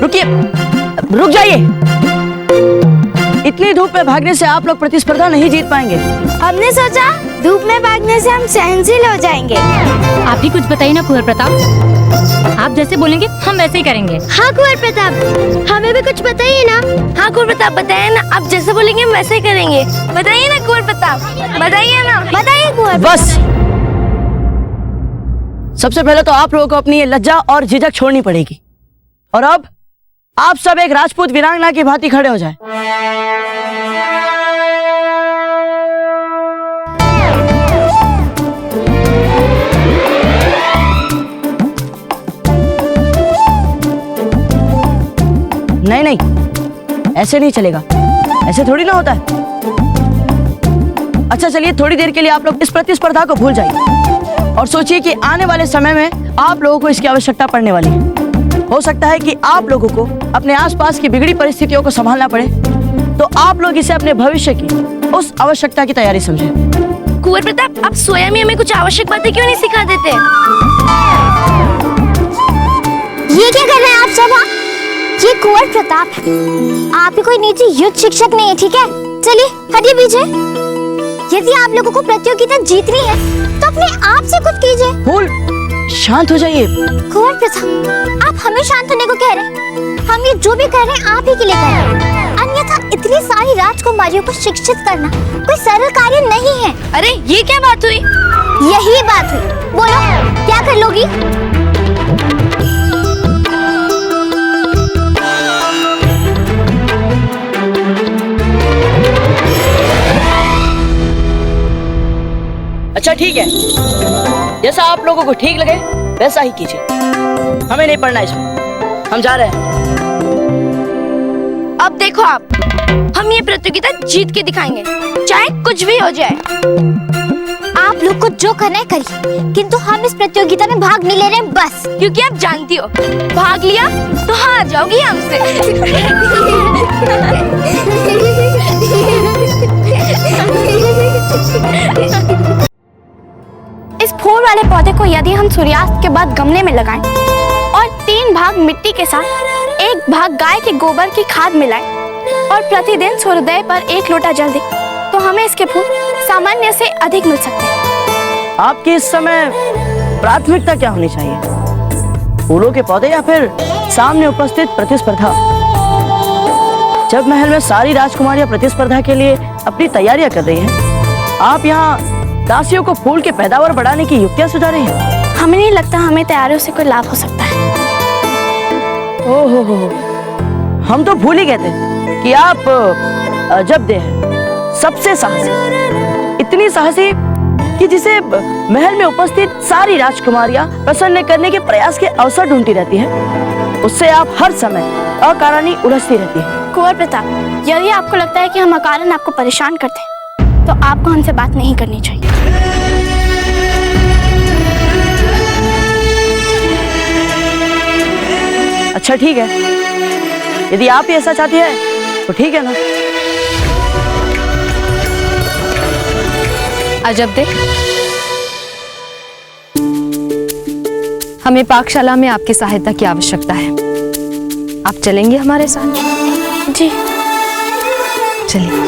S2: रुकिए, रुक जाइए। इतनी धूप में भागने से आप लोग प्रतिस्पर्धा नहीं जीत पाएंगे।
S13: हमने सोचा धूप में भागने से हम सहनशील हो जाएंगे।
S17: आप भी कुछ बताइए ना कुंवर प्रताप। आप जैसे बोलेंगे हम वैसे ही करेंगे।
S13: हाँ कुंवर प्रताप, हमें भी कुछ बताइए ना। हाँ कुंवर प्रताप बताइए ना, आप जैसे बोलेंगे हम वैसे ही करेंगे। बताइए ना कुंवर प्रताप, बताइए ना, बताइए कुंवर।
S2: बस, सबसे पहले तो आप लोगों को अपनी ये लज्जा और झिझक छोड़नी पड़ेगी। और अब आप सब एक राजपूत वीरांगना की भांति खड़े हो जाएं। नहीं, ऐसे नहीं चलेगा, ऐसे थोड़ी ना होता है। अच्छा चलिए, थोड़ी देर के लिए आप लोग इस प्रतिस्पर्धा को भूल जाइए और सोचिए कि आने वाले समय में आप लोगों को इसकी आवश्यकता पड़ने वाली है। हो सकता है कि आप लोगों को अपने आसपास की बिगड़ी परिस्थितियों को संभालना पड़े, तो आप लोग इसे अपने भविष्य की उस आवश्यकता की तैयारी समझें।
S14: कुंवर प्रताप, आप स्वयं ही हमें कुछ आवश्यक बातें क्यों नहीं सिखा देते?
S13: ये क्या कर रहे हैं आप सब? ये कुंवर प्रताप है, आप ही कोई निजी युद्ध शिक्षक नहीं है, ठीक है? चलिए हटिए पीछे। यदि आप लोगों को प्रतियोगिता जीतनी है तो अपने आप से कुछ कीजिए।
S2: फूल, शांत हो जाइए।
S13: कुंवर प्रताप, आप हमें शांत होने को कह रहे हैं। हम ये जो भी कर रहे हैं आप ही के लिए कर रहे हैं। अन्यथा इतनी सारी राजकुमारियों को शिक्षित करना कोई सरल कार्य नहीं है।
S14: अरे ये क्या बात हुई?
S13: यही बात हुई। बोलो क्या कर लोगी?
S2: अच्छा ठीक है, जैसा आप लोगों को ठीक लगे वैसा ही कीजिए। हमें नहीं पढ़ना इसमें, हम जा रहे हैं।
S14: अब देखो आप, हम ये प्रतियोगिता जीत के दिखाएंगे, चाहे कुछ भी हो जाए।
S13: आप लोग को जो करना है करिए, किंतु हम इस प्रतियोगिता में भाग नहीं ले रहे हैं बस।
S14: क्योंकि आप जानती हो, भाग लिया तो हार जाओगी हमसे। इस फूल वाले पौधे को यदि हम सूर्यास्त के बाद गमले में लगाएं और 3 भाग मिट्टी के साथ 1 भाग गाय के गोबर की खाद मिलाएं और प्रतिदिन सूर्योदय पर 1 लोटा जल दें, तो हमें इसके फूल सामान्य से अधिक मिल सकते हैं।
S2: आपकी इस समय प्राथमिकता क्या होनी चाहिए, फूलों के पौधे या फिर सामने उपस्थित प्रतिस्पर्धा? जब महल में सारी राजकुमारियां प्रतिस्पर्धा के लिए अपनी तैयारियां कर रही हैं, आप यहाँ दासियों को फूल के पैदावार बढ़ाने की युक्तियां सुझा रही हैं।
S14: हमें नहीं लगता हमें तैयारियों से कोई लाभ हो सकता है।
S2: ओहो, हम तो भूल ही गए थे कि आप अजब दे हैं, सबसे साहसी, इतनी साहसी कि जिसे महल में उपस्थित सारी राजकुमारियां प्रसन्न करने के प्रयास के अवसर ढूंढती रहती हैं, उससे आप हर समय अकारणी उलझती रहती हैं।
S14: कुंवर प्रताप, यदि आपको लगता है कि हम अकारण आपको परेशान करते हैं, तो आपको हमसे बात नहीं करनी चाहिए।
S2: अच्छा ठीक है, यदि आप ही ऐसा चाहती है तो ठीक है ना।
S4: अजब दे, हमें पाकशाला में आपकी सहायता की आवश्यकता है। आप चलेंगे हमारे साथ?
S14: जी
S4: चलिए।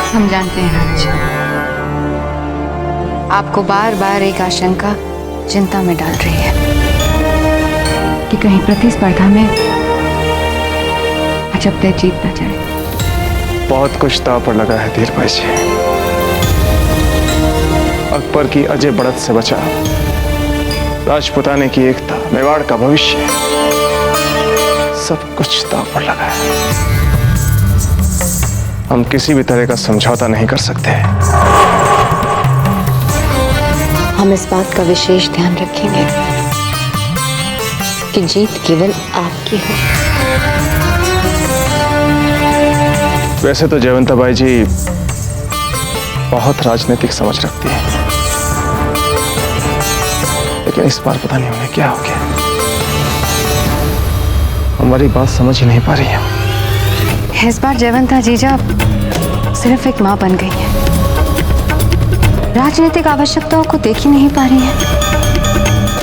S7: हम जानते हैं राज, आपको बार बार एक आशंका चिंता में डाल रही है कि कहीं प्रतिस्पर्धा में अजब जीत न जाए।
S5: बहुत कुछ दांव पर लगा है धीरभाई जी। अकबर की अजय बढ़त से बचा, राजपुताने की एकता, मेवाड़ का भविष्य, सब कुछ दांव पर लगा है। हम किसी भी तरह का समझौता नहीं कर सकते।
S7: हम इस बात का विशेष ध्यान रखेंगे कि जीत केवल आपकी हो।
S5: वैसे तो जयवंता बाई जी बहुत राजनीतिक समझ रखती है, लेकिन इस बार पता नहीं उन्हें क्या हो गया। हमारी बात समझ ही नहीं पा रही है।
S7: इस बार जयवंता जीजा सिर्फ एक मां बन गई है, राजनीतिक आवश्यकताओं को देख ही नहीं पा रही है।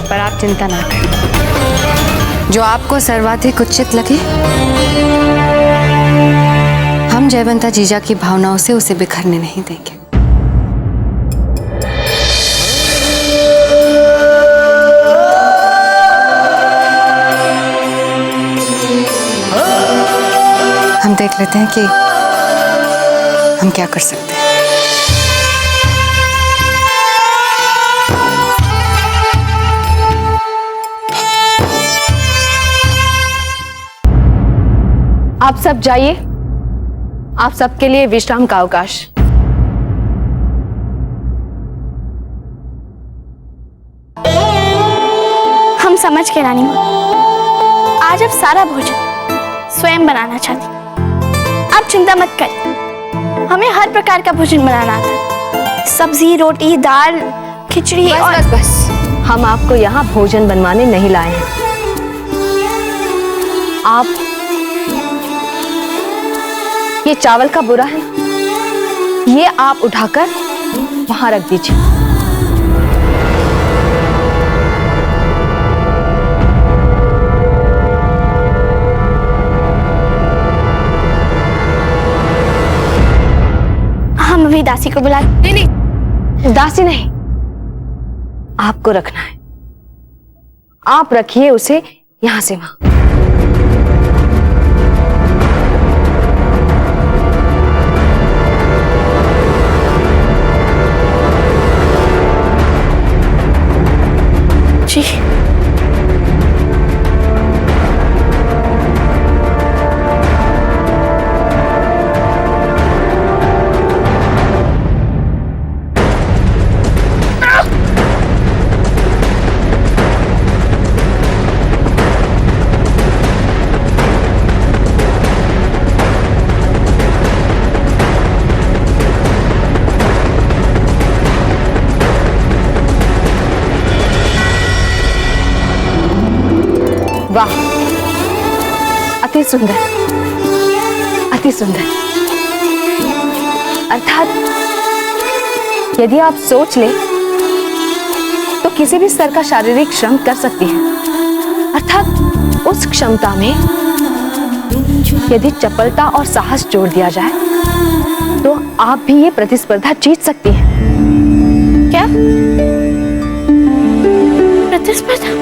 S7: पर आप चिंता ना करें, जो आपको सर्वाधिक उचित लगे, हम जयवंता जीजा की भावनाओं से उसे बिखरने नहीं देंगे। हम देख लेते हैं कि हम क्या कर सकते हैं।
S4: आप सब जाइए, आप सबके लिए विश्राम का अवकाश।
S14: हम समझ के रानी माँ, आज आप सारा भोजन स्वयं बनाना चाहती। आप चिंता मत करें, हमें हर प्रकार का भोजन बनाना आता है। सब्जी, रोटी, दाल, खिचड़ी और
S4: बस हम आपको यहाँ भोजन बनवाने नहीं लाए हैं। आप ये चावल का बुरा है, ये आप उठाकर वहां रख दीजिए।
S14: हम अभी दासी को बुला।
S4: नहीं नहीं, दासी नहीं, आपको रखना है। आप रखिए उसे यहां से वहां।
S14: जी
S4: वाह, अति सुंदर, अति सुंदर। अर्थात यदि आप सोच ले तो किसी भी स्तर का शारीरिक श्रम कर सकती हैं। अर्थात उस क्षमता में यदि चपलता और साहस जोड़ दिया जाए तो आप भी ये प्रतिस्पर्धा जीत सकती हैं।
S14: क्या प्रतिस्पर्धा?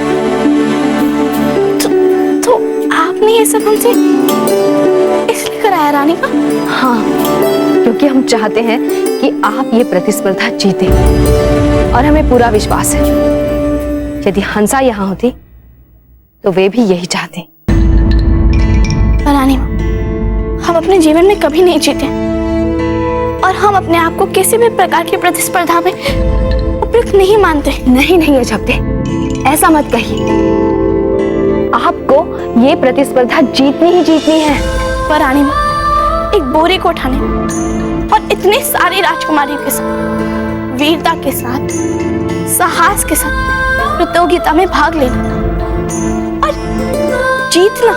S14: तो आपने ये सब हमसे इसलिए कराया रानी का?
S4: हाँ, क्योंकि हम चाहते हैं कि आप ये प्रतिस्पर्धा जीतें और हमें पूरा विश्वास है यदि हंसा यहाँ होती तो वे भी यही चाहते।
S14: रानी, हम अपने जीवन में कभी नहीं जीते और हम अपने आप को किसी भी प्रकार की प्रतिस्पर्धा में उपयुक्त नहीं मानते।
S4: नहीं नहीं अजब्दे, ऐसा मत कहिए। आपको ये प्रतिस्पर्धा जीतनी ही जीतनी है।
S14: पर रानी, एक बोरे को उठाने और इतने सारी राजकुमारियों के साथ वीरता के साथ साहस के साथ प्रतियोगिता में भाग लेना और जीतना,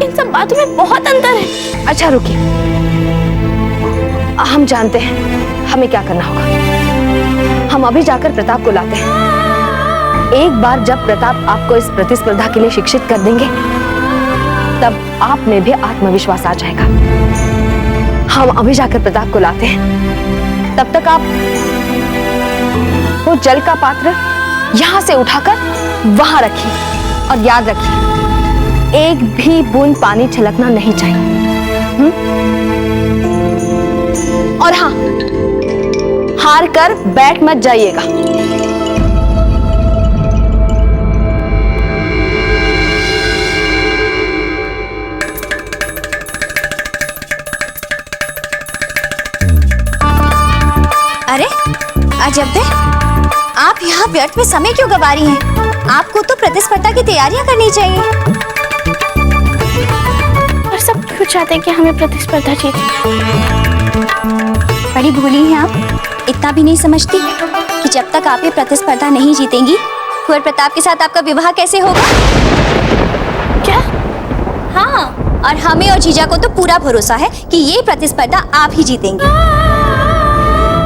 S14: इन सब बातों में बहुत अंतर है।
S4: अच्छा रुकिए, हम जानते हैं हमें क्या करना होगा। हम अभी जाकर प्रताप को लाते हैं। एक बार जब प्रताप आपको इस प्रतिस्पर्धा के लिए शिक्षित कर देंगे तब आप में भी आत्मविश्वास आ जाएगा। हम अभी जाकर प्रताप को लाते हैं। तब तक आप वो जल का पात्र यहां से उठाकर वहां रखिए और याद रखिए एक भी बूंद पानी छलकना नहीं चाहिए। और हाँ, हार कर बैठ मत जाइएगा।
S3: अरे अजब्दे, आप यहाँ व्यर्थ में समय क्यों गंवा रही हैं? आपको तो प्रतिस्पर्धा की तैयारियां करनी चाहिए।
S14: और सब क्यों चाहते हैं कि हमें प्रतिस्पर्धा जीते?
S3: बड़ी भूली हैं आप। इतना भी नहीं समझती कि जब तक आप ये प्रतिस्पर्धा नहीं जीतेंगी कुंवर प्रताप के साथ आपका विवाह कैसे होगा?
S14: क्या?
S3: हाँ, और हमें और जीजा को तो पूरा भरोसा है कि ये प्रतिस्पर्धा आप ही जीतेंगी।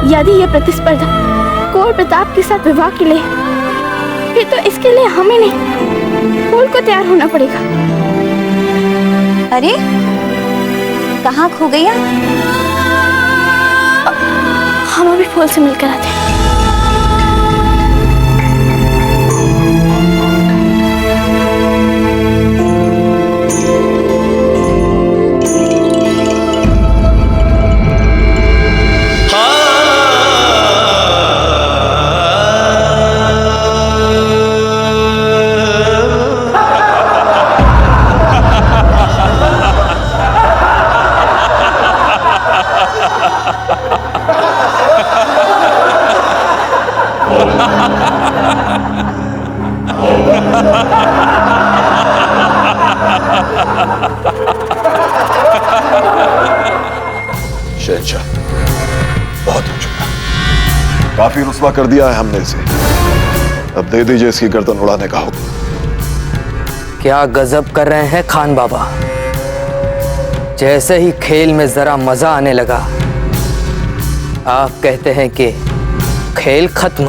S14: यदि ये प्रतिस्पर्धा कुंवर प्रताप के साथ विवाह के लिए, फिर तो इसके लिए हमें नहीं, फूल को तैयार होना पड़ेगा।
S3: अरे कहाँ खो गई आप?
S14: हम अभी फूल से मिलकर आते हैं।
S11: शहंशाह, बहुत हो चुका, काफी रुस्वा कर दिया है हमने इसे। अब दे दीजिए इसकी गर्दन उड़ाने का हुक्म।
S8: क्या गजब कर रहे हैं खान बाबा। जैसे ही खेल में जरा मजा आने लगा आप कहते हैं कि खेल खत्म।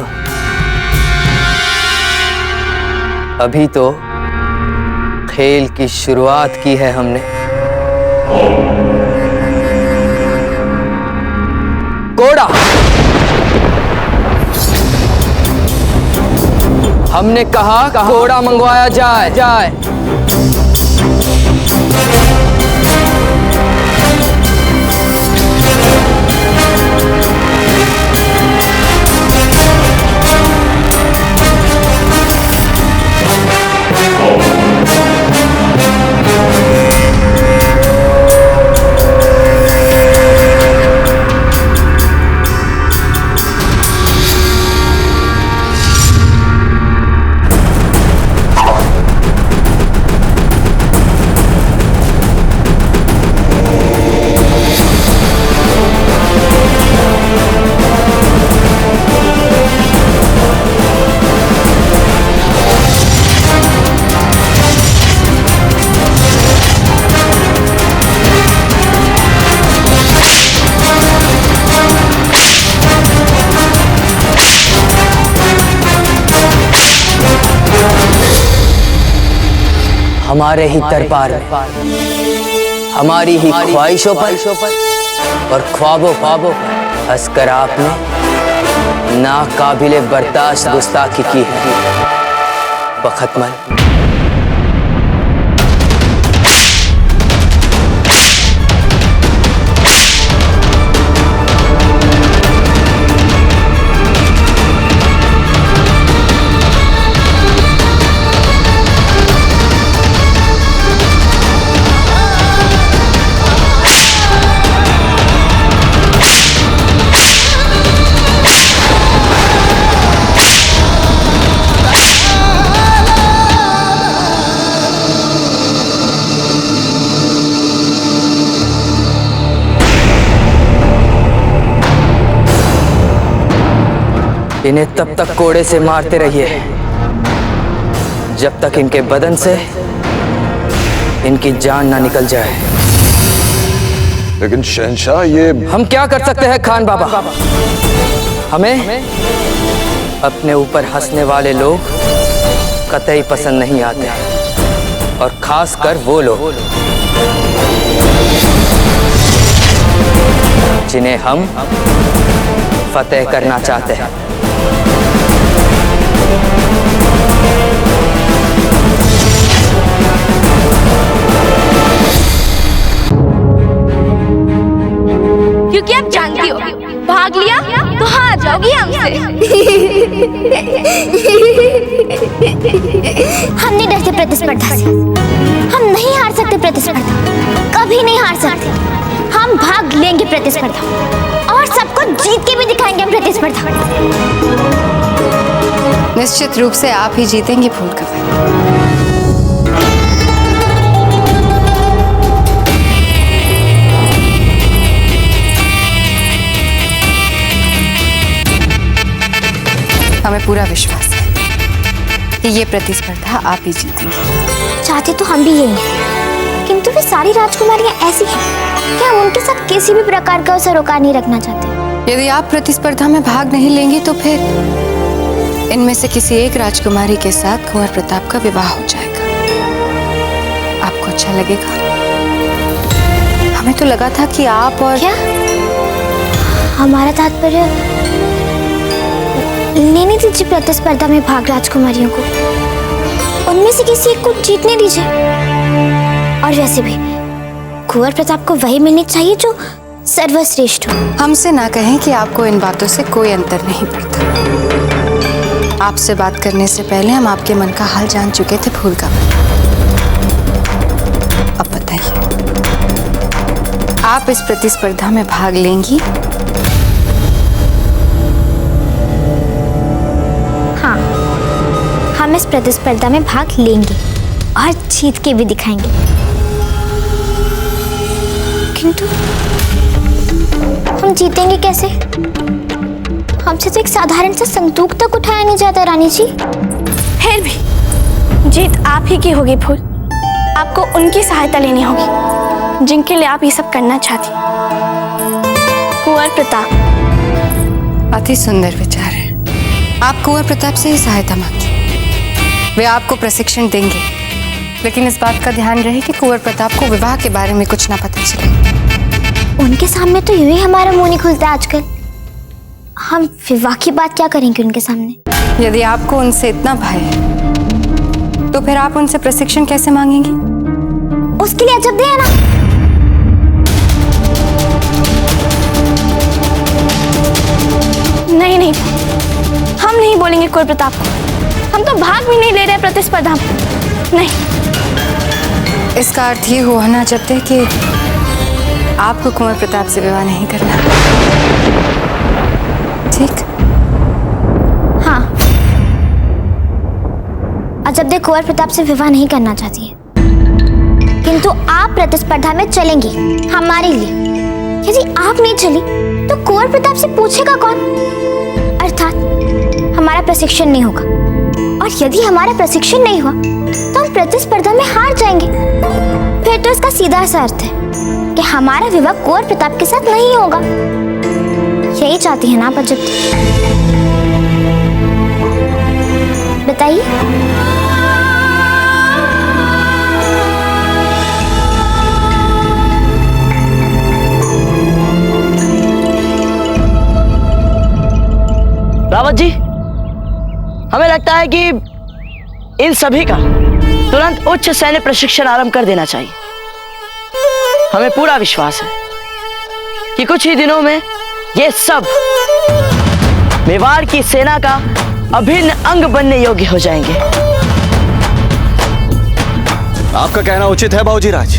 S8: अभी तो खेल की शुरुआत की है हमने। हमने कहा घोड़ा मंगवाया जाए। हमारे ही दरबार में हमारी ही ख्वाहिशों पर और ख्वाबों पर हंसकर आपने नाकाबिले बर्दाश्त गुस्ताखी की है बख्तमल। इन्हें तब तक कोड़े से मारते रहिए जब तक इनके बदन से इनकी जान ना निकल जाए।
S11: लेकिन शहंशाह, ये
S8: हम क्या कर सकते हैं खान बाबा? हमें अपने ऊपर हंसने वाले लोग कतई पसंद नहीं आते, और खास कर वो लोग जिन्हें हम फतेह करना चाहते हैं।
S14: क्योंकि आप जानती हो, भाग लिया तो हार जाओगी हमसे।
S13: हम नहीं डरते प्रतिस्पर्धा से, हम नहीं हार सकते प्रतिस्पर्धा, कभी नहीं हार सकते। हम भाग लेंगे प्रतिस्पर्धा और सबको जीत के भी दिखाएंगे हम प्रतिस्पर्धा।
S7: निश्चित रूप से आप ही जीतेंगे फूलकमल। हमें पूरा विश्वास है कि ये प्रतिस्पर्धा आप ही जीतेंगे।
S13: चाहते तो हम भी यही हैं, किंतु वे सारी राजकुमारियां ऐसी हैं कि हम उनके साथ किसी भी प्रकार का सरोकार नहीं रखना चाहते।
S7: यदि आप प्रतिस्पर्धा में भाग नहीं लेंगे तो फिर इनमें से किसी एक राजकुमारी के साथ कुंवर प्रताप का विवाह हो जाएगा। आपको अच्छा लगेगा? हमें तो लगा था कि आप और
S13: क्या? हमारा तात्पर्य लेने दीजिए प्रतिस्पर्धा में भाग राजकुमारियों को, उनमें से किसी एक को जीतने दीजिए। और वैसे भी कुंवर प्रताप को वही मिलनी चाहिए जो सर्वश्रेष्ठ हो।
S7: हमसे ना कहें कि आपको इन बातों से कोई अंतर नहीं पड़ता। आपसे बात करने से पहले हम आपके मन का हाल जान चुके थे फूलकमल। अब बताइए, आप इस प्रतिस्पर्धा में भाग लेंगी?
S13: हाँ, हम इस प्रतिस्पर्धा में भाग लेंगे और जीत के भी दिखाएंगे। किंतु हम जीतेंगे कैसे? हमसे तो एक साधारण सा संदूक तक उठाया नहीं जाता रानी जी।
S14: फिर भी जीत आप ही की होगी फूल। आपको उनकी सहायता लेनी होगी जिनके लिए आप ये सब करना चाहती। कुंवर प्रताप।
S7: अति सुंदर विचार है। आप कुंवर प्रताप से ही सहायता मांगिए, वे आपको प्रशिक्षण देंगे। लेकिन इस बात का ध्यान रहे कि कुंवर प्रताप को विवाह के बारे में कुछ ना पता चले।
S13: उनके सामने तो यूं ही हमारा मुंह नहीं खुलता आजकल। हम विवाह की बात क्या करेंगे उनके सामने?
S7: यदि आपको उनसे इतना भय है, तो फिर आप उनसे प्रशिक्षण कैसे मांगेंगी?
S13: उसके लिए अजब दे है ना।
S14: नहीं नहीं, हम नहीं बोलेंगे कुंवर प्रताप को। हम तो भाग भी नहीं ले रहे प्रतिस्पर्धा में। नहीं।
S7: इसका अर्थ ये हुआ ना जब तक कि आपको कुंवर प्रताप से विवाह नहीं करना, ठीक?
S13: हाँ, अजब दे कुंवर प्रताप से विवाह नहीं करना चाहती है, किंतु आप प्रतिस्पर्धा में चलेंगी हमारे लिए। यदि आप नहीं चली तो कुंवर प्रताप से पूछेगा कौन? अर्थात हमारा प्रशिक्षण नहीं होगा, और यदि हमारा प्रशिक्षण नहीं हुआ तो हम प्रतिस्पर्धा में हार जाएंगे। फिर तो इसका सीधा सा अर्थ है कि हमारा विवाह कुंवर प्रताप के साथ नहीं होगा। यही चाहती है ना आप अजब? बताइए।
S2: रावत जी, हमें लगता है कि इन सभी का तुरंत उच्च सैन्य प्रशिक्षण आरंभ कर देना चाहिए। हमें पूरा विश्वास है कि कुछ ही दिनों में ये सब मेवाड़ की सेना का अभिन्न अंग बनने योग्य हो जाएंगे।
S6: आपका कहना उचित है बाबूजी राज।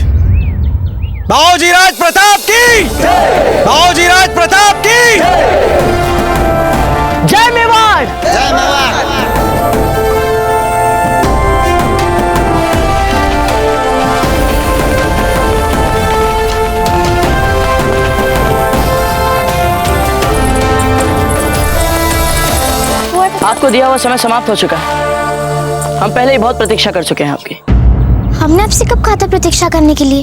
S6: बाबूजी राज प्रताप की, बाबूजी राज प्रताप की
S2: जय मेवाड़।
S6: जय मेवाड़।
S2: आपको दिया हुआ समय समाप्त हो चुका है। हम पहले ही बहुत प्रतीक्षा कर चुके हैं आपकी।
S13: हमने आपसे कब कहा था प्रतीक्षा करने के लिए?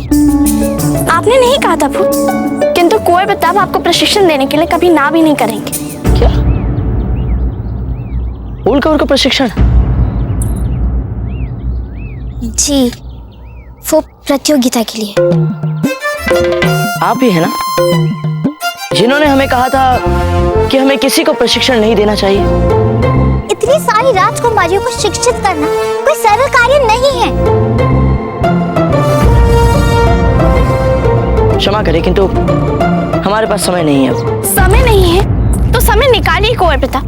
S14: आपने नहीं कहा था फूल, किंतु कुंवर प्रताप आपको प्रशिक्षण देने के लिए कभी ना भी नहीं करेंगे।
S2: क्या? फूल कवर को प्रशिक्षण?
S13: जी, वो प्रतियोगिता के लिए।
S2: आप ही है ना जिन्होंने हमें कहा था कि हमें किसी को प्रशिक्षण नहीं देना चाहिए?
S13: इतनी सारी राजकुमारियों को शिक्षित करना कोई सरल कार्य नहीं है।
S2: क्षमा करें, किंतु हमारे पास समय नहीं है।
S14: समय नहीं है तो समय निकालिए कुंवर प्रताप।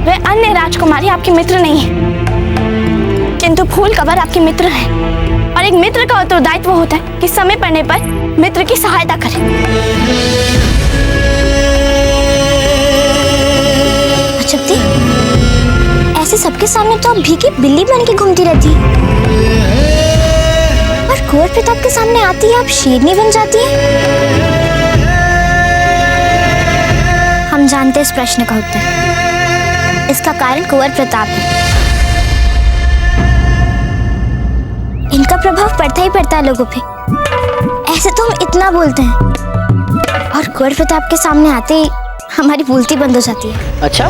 S14: वे अन्य राजकुमारी आपके मित्र नहीं है, किंतु फूल कवर आपके मित्र है, और एक मित्र का उत्तरदायित्व होता है कि समय पड़ने पर मित्र की सहायता करे।
S13: अजब दे, ऐसे सबके सामने तो आप भीगी बिल्ली बन के घूमती रहती है, और कुंवर प्रताप के सामने आती है आप शेरनी बन जाती है। हम जानते हैं इस प्रश्न का उत्तर। इसका कारण कुंवर प्रताप है। इनका प्रभाव पड़ता ही पड़ता है लोगों पे। ऐसे तो हम इतना बोलते हैं, और कुंवर प्रताप के सामने आते ही हमारी बोलती बंद हो जाती है।
S2: अच्छा,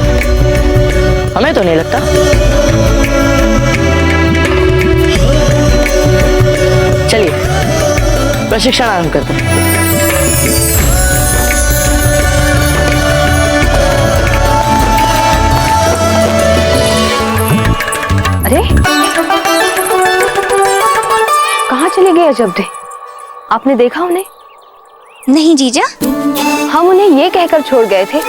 S2: हमें तो नहीं लगता। चलिए प्रशिक्षण आरंभ करते हैं।
S4: अरे कहाँ चले गए अजब दे? आपने देखा उन्हें?
S3: नहीं जीजा,
S4: हम उन्हें ये कहकर छोड़ गए थे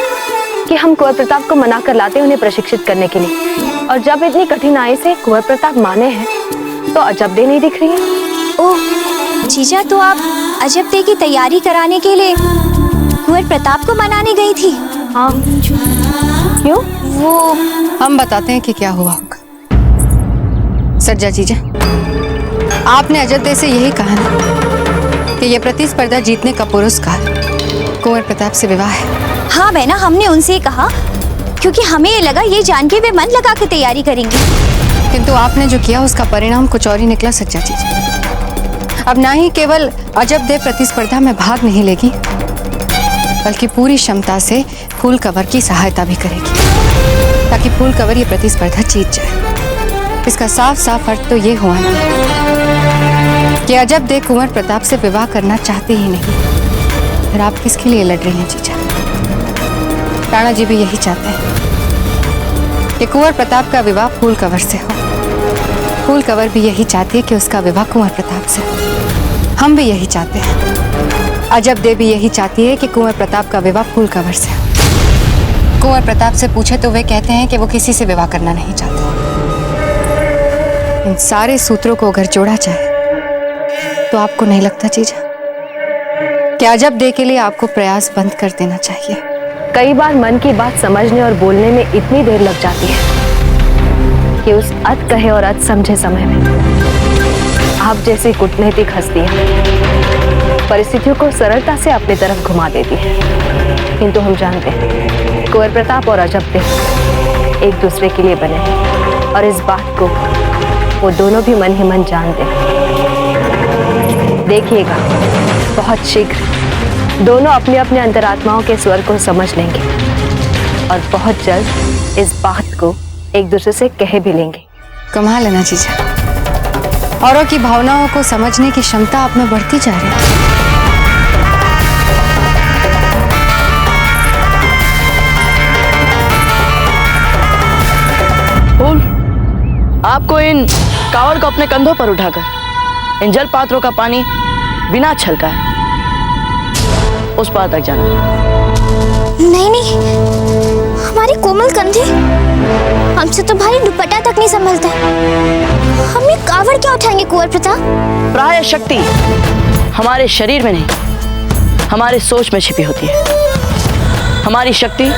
S4: कि हम कुंवर प्रताप को मना कर लाते उन्हें प्रशिक्षित करने के लिए, और जब इतनी कठिनाई से कुंवर प्रताप माने हैं तो अजब दे नहीं दिख रही है।
S3: ओह जीजा, तो आप अजब दे की तैयारी कराने के लिए कुंवर प्रताप को मनाने गई थी?
S4: हाँ। क्यों?
S7: वो हम बताते हैं कि क्या हुआ होगा। सज्जा जीजा, आपने अजब दे से यही कहा ना कि यह प्रतिस्पर्धा जीतने का पुरस्कार कुंवर प्रताप से विवाह है।
S3: हाँ बहना, हमने उनसे ही कहा क्योंकि हमें ये लगा ये जान के वे मन लगा के तैयारी करेंगे,
S7: किंतु आपने जो किया उसका परिणाम कुछ और ही निकला सज्जा जीजा। अब ना ही केवल अजब दे प्रतिस्पर्धा में भाग नहीं लेगी, बल्कि पूरी क्षमता से फूल कवर की सहायता भी करेगी ताकि फूल कवर ये प्रतिस्पर्धा जीत जाए। इसका साफ साफ अर्थ तो ये हुआ ना कि अजब दे कुंवर प्रताप से विवाह करना चाहते ही नहीं। फिर आप किसके लिए लड़ रही हैं जीजा? राणा जी भी यही चाहते हैं। कि कुंवर प्रताप का विवाह फूल कंवर से हो। फूल कंवर भी यही चाहती है कि उसका विवाह कुंवर प्रताप से हो। हम भी यही चाहते हैं। अजब देवी यही चाहती है कि कुंवर प्रताप का विवाह फूल कंवर से हो। कुंवर प्रताप से पूछे तो वे कहते हैं कि वो किसी से विवाह करना नहीं चाहते। इन सारे सूत्रों को अगर जोड़ा जाए तो आपको नहीं लगता जीजा कि अजब दे के लिए आपको प्रयास बंद कर देना चाहिए?
S4: कई बार मन की बात समझने और बोलने में इतनी देर लग जाती है कि उस अत कहे और अत समझे समय में आप जैसी कूटनीतिक हस्तियां परिस्थितियों को सरलता से अपनी तरफ घुमा देती हैं। किंतु हम जानते हैं कुंवर प्रताप और अजब देव एक दूसरे के लिए बने हैं और इस बात को वो दोनों भी मन ही मन जानते हैं। देखिएगा बहुत शीघ्र दोनों अपने अपने अंतरात्माओं के स्वर को समझ लेंगे और बहुत जल्द इस बात को एक दूसरे से कह भी लेंगे।
S7: कमाल है ना जीजा, औरों की भावनाओं को समझने की क्षमता आप में बढ़ती जा रही है।
S2: आपको इन कावड़ को अपने कंधों पर उठाकर इन जल पात्रों का पानी बिना छलकाए उस पार तक जाना।
S13: नहीं नहीं, हमारे कोमल कंधे हमसे तो भारी दुपट्टा तक नहीं संभलता। हम ये कावड़ क्या उठाएंगे कुंवर प्रताप?
S2: प्राय शक्ति हमारे शरीर में नहीं, हमारे सोच में छिपी होती है। हमारी शक्ति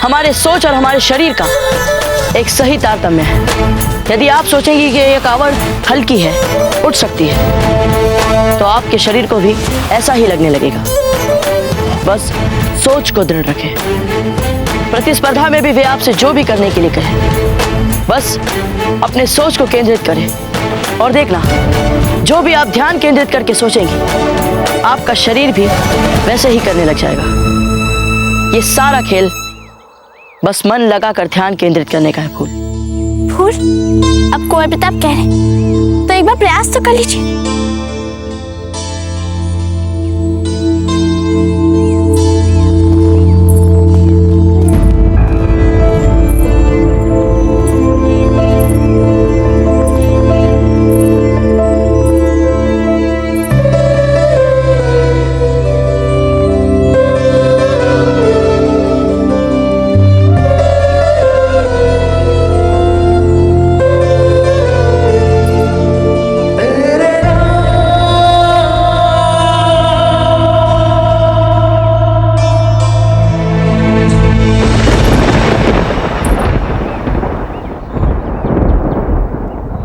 S2: हमारे सोच और हमारे शरीर का एक सही तारतम्य है। यदि आप सोचेंगी कि यह कावड़ हल्की है, उठ सकती है, तो आपके शरीर को भी ऐसा ही लगने लगेगा। बस सोच को दृढ़ रखें। प्रतिस्पर्धा में भी वे आपसे जो भी करने के लिए कहें, बस अपने सोच को केंद्रित करें और देखना, जो भी आप ध्यान केंद्रित करके सोचेंगे आपका शरीर भी वैसे ही करने लग जाएगा। ये सारा खेल बस मन लगाकर ध्यान केंद्रित करने का है। फूल
S14: फूल, अब कुंवर प्रताप कह रहे तो एक बार प्रयास तो कर लीजिए।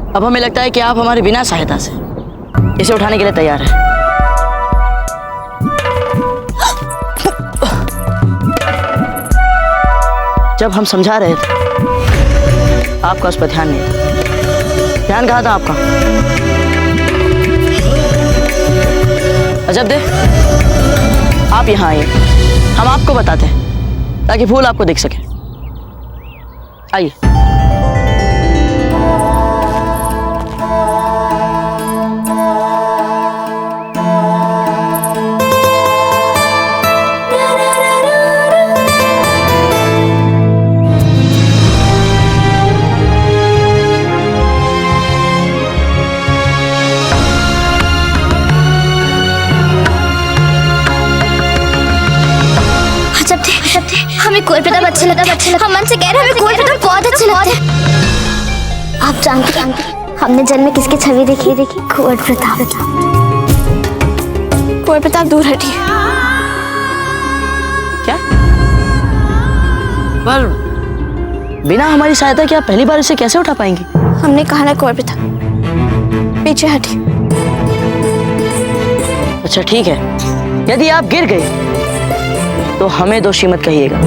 S2: अब हमें लगता है कि आप हमारे बिना सहायता से इसे उठाने के लिए तैयार हैं। जब हम समझा रहे थे आपका उस पर ध्यान नहीं। ध्यान कहाँ था आपका? अजब दे, आप यहाँ आइए, हम आपको बताते हैं ताकि फूल आपको दिख सके। आइए।
S13: हमें कुंवर प्रताप अच्छा लगता है। हम मन से कह रहे हैं हमें कुंवर प्रताप बहुत अच्छा लगता है। आप जानते हमने जन्म में किसकी छवि देखी? कुंवर प्रताप।
S14: कुंवर प्रताप दूर हटिए।
S2: क्या? पर बिना हमारी सहायता के आप पहली बार इसे कैसे उठा पाएंगी?
S14: हमने कहा ना कुंवर प्रताप, पीछे हटिए।
S2: अच्छा ठीक है, यदि आप गिर गए तो हमें दोषी मत कहिएगा।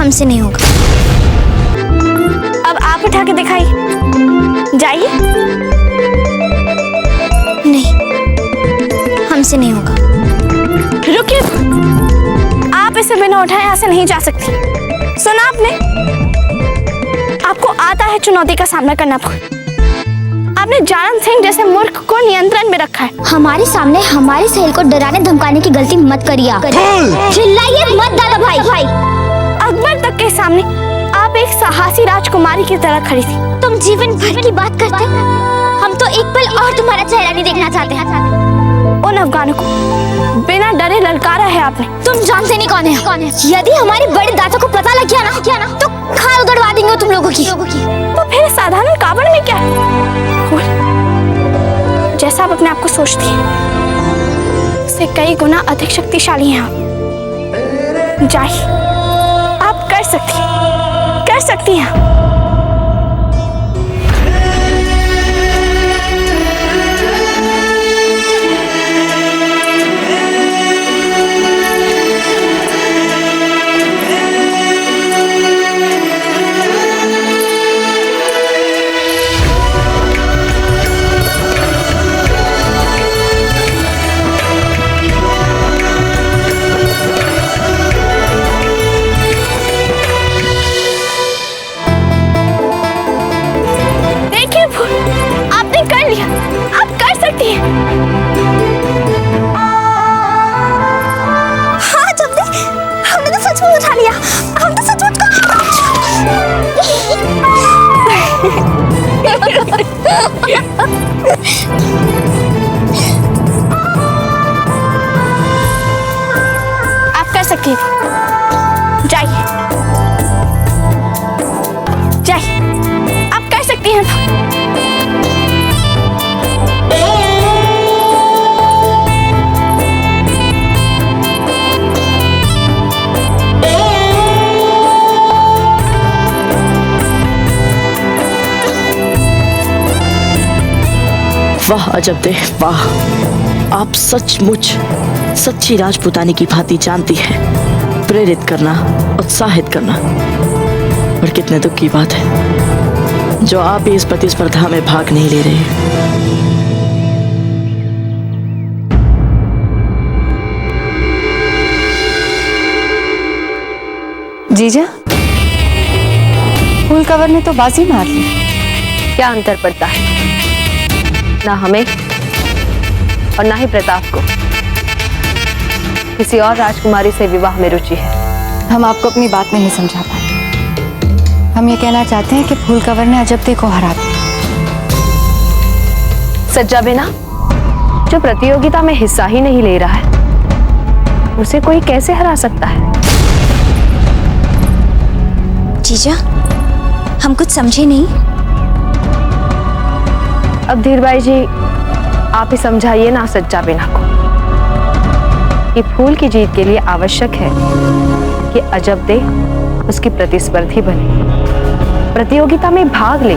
S13: हमसे नहीं होगा।
S14: अब आप उठा के दिखाइए, जाइए।
S13: नहीं, हमसे नहीं होगा।
S14: रुकिए, आप इसे बिना उठाए यहाँ से नहीं जा सकती। सुना आपने? आपको आता है चुनौती का सामना करना। आपने जानन सिंह जैसे मूर्ख को नियंत्रण में रखा है।
S13: हमारे सामने हमारी सहेली को डराने धमकाने की गलती मत करिए। चिल्लाइए मत दादा भाई।
S14: अकबर तक के सामने आप एक साहसी राजकुमारी की तरह खड़ी थी।
S13: तुम जीवन भर की बात करते हो, हम तो एक पल और तुम्हारा चेहरा नहीं देखना चाहते हैं।
S14: उन अफगानों को बिना डरे ललकारा है आपने।
S13: तुम जानते नहीं कौन है। यदि हमारे बड़े दादा को पता लग गया ना तो खाल उड़वा देंगे तुम लोगों की।
S14: तो फिर साधारण कावड़ में क्या है? जैसा आप अपने आप को सोचती हैं, उससे कई गुना अधिक शक्तिशाली हैं आप। जाइए, आप कर सकती हैं। आप कर सकती हैं। जाइए, आप कर सकती हैं।
S2: वाह अजब देह, वाह। आप सचमुच सच्ची राजपूतानी की भांति जानती है प्रेरित करना, उत्साहित करना। और कितने दुख की बात है जो आप भी इस प्रतिस्पर्धा में भाग नहीं ले रहे।
S7: जीजा, फूल कवर ने तो बाजी मार ली।
S4: क्या अंतर पड़ता है? ना हमें और ना ही प्रताप को किसी और राजकुमारी से विवाह में रुचि है।
S7: हम आपको अपनी बात नहीं समझा पाए। हम ये कहना चाहते हैं कि फूल कवर ने अजब को हरा दिया।
S4: सज्जा बिना जो प्रतियोगिता में हिस्सा ही नहीं ले रहा है, उसे कोई कैसे हरा सकता है?
S3: जीजा, हम कुछ समझे नहीं।
S4: अब धीरबाई जी, आप ही समझाइए ना सज्जा बिना को कि फूल की जीत के लिए आवश्यक है कि अजब दे उसकी प्रतिस्पर्धी बने, प्रतियोगिता में भाग ले।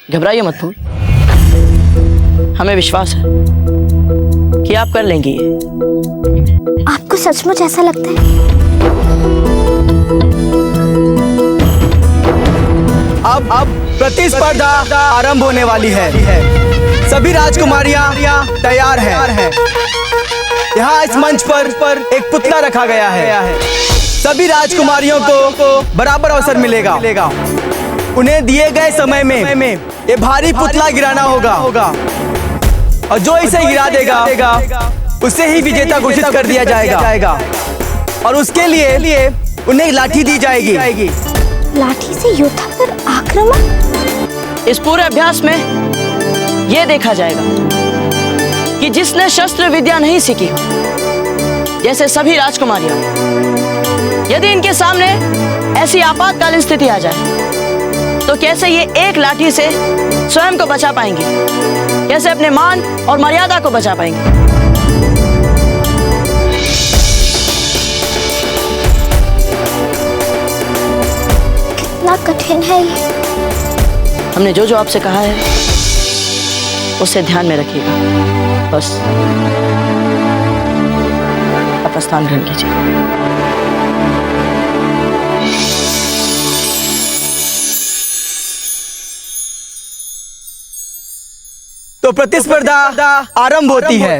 S2: घबराइए मत फूल, हमें विश्वास है कि आप कर लेंगी ये।
S13: आपको सचमुच ऐसा लगता है?
S9: अब प्रतिस्पर्धा आरंभ होने वाली है। सभी राजकुमारियां तैयार हैं। यहाँ इस मंच पर एक पुतला रखा गया है। सभी राजकुमारियों को बराबर अवसर मिलेगा। उन्हें दिए गए समय में ये भारी पुतला गिराना होगा और जो इसे गिरा देगा उसे ही विजेता घोषित कर दिया जाएगा। और उसके लिए उन्हें लाठी दी जाएगी।
S13: लाठी से योद्धा पर आक्रमण?
S2: इस पूरे अभ्यास में यह देखा जाएगा कि जिसने शस्त्र विद्या नहीं सीखी हो, जैसे सभी राजकुमारियां, यदि इनके सामने ऐसी आपातकालीन स्थिति आ जाए तो कैसे ये एक लाठी से स्वयं को बचा पाएंगी? कैसे अपने मान और मर्यादा को बचा पाएंगी?
S13: कितना कठिन है ये।
S2: हमने जो जो आपसे कहा है उसे ध्यान में रखिएगा। बस अपना स्थान ग्रहण कीजिए।
S6: तो प्रतिस्पर्धा आरंभ होती है।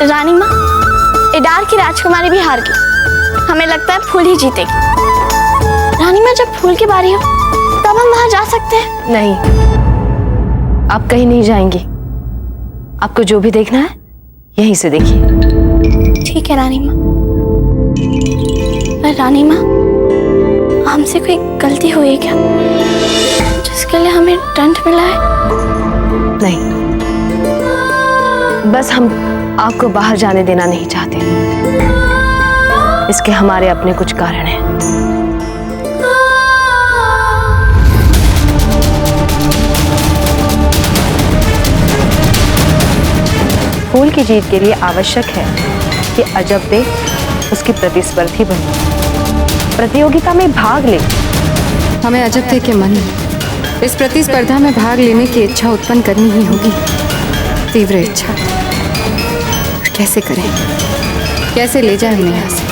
S14: रानी माँ, इडार की राजकुमारी भी हार गई। हमें लगता है फूल ही जीतेगी। रानी माँ, जब फूल की बारी हो तब हम वहां जा सकते हैं।
S4: नहीं, आप कहीं नहीं जाएंगी। आपको जो भी देखना है यहीं से देखिए।
S14: ठीक है रानी माँ। पर रानी माँ, हमसे कोई गलती हुई है क्या, जिसके लिए हमें दंड मिला है?
S4: नहीं, बस हम आपको बाहर जाने देना नहीं चाहते। इसके हमारे अपने कुछ कारण हैं। फूल की जीत के लिए आवश्यक है कि अजब उसकी प्रतिस्पर्धी बने, प्रतियोगिता में भाग ले।
S7: हमें अजब के मन में इस प्रतिस्पर्धा में भाग लेने की इच्छा उत्पन्न करनी ही होगी। तीव्र इच्छा। कैसे करें, कैसे ले जाए उन्हें यहाँ से?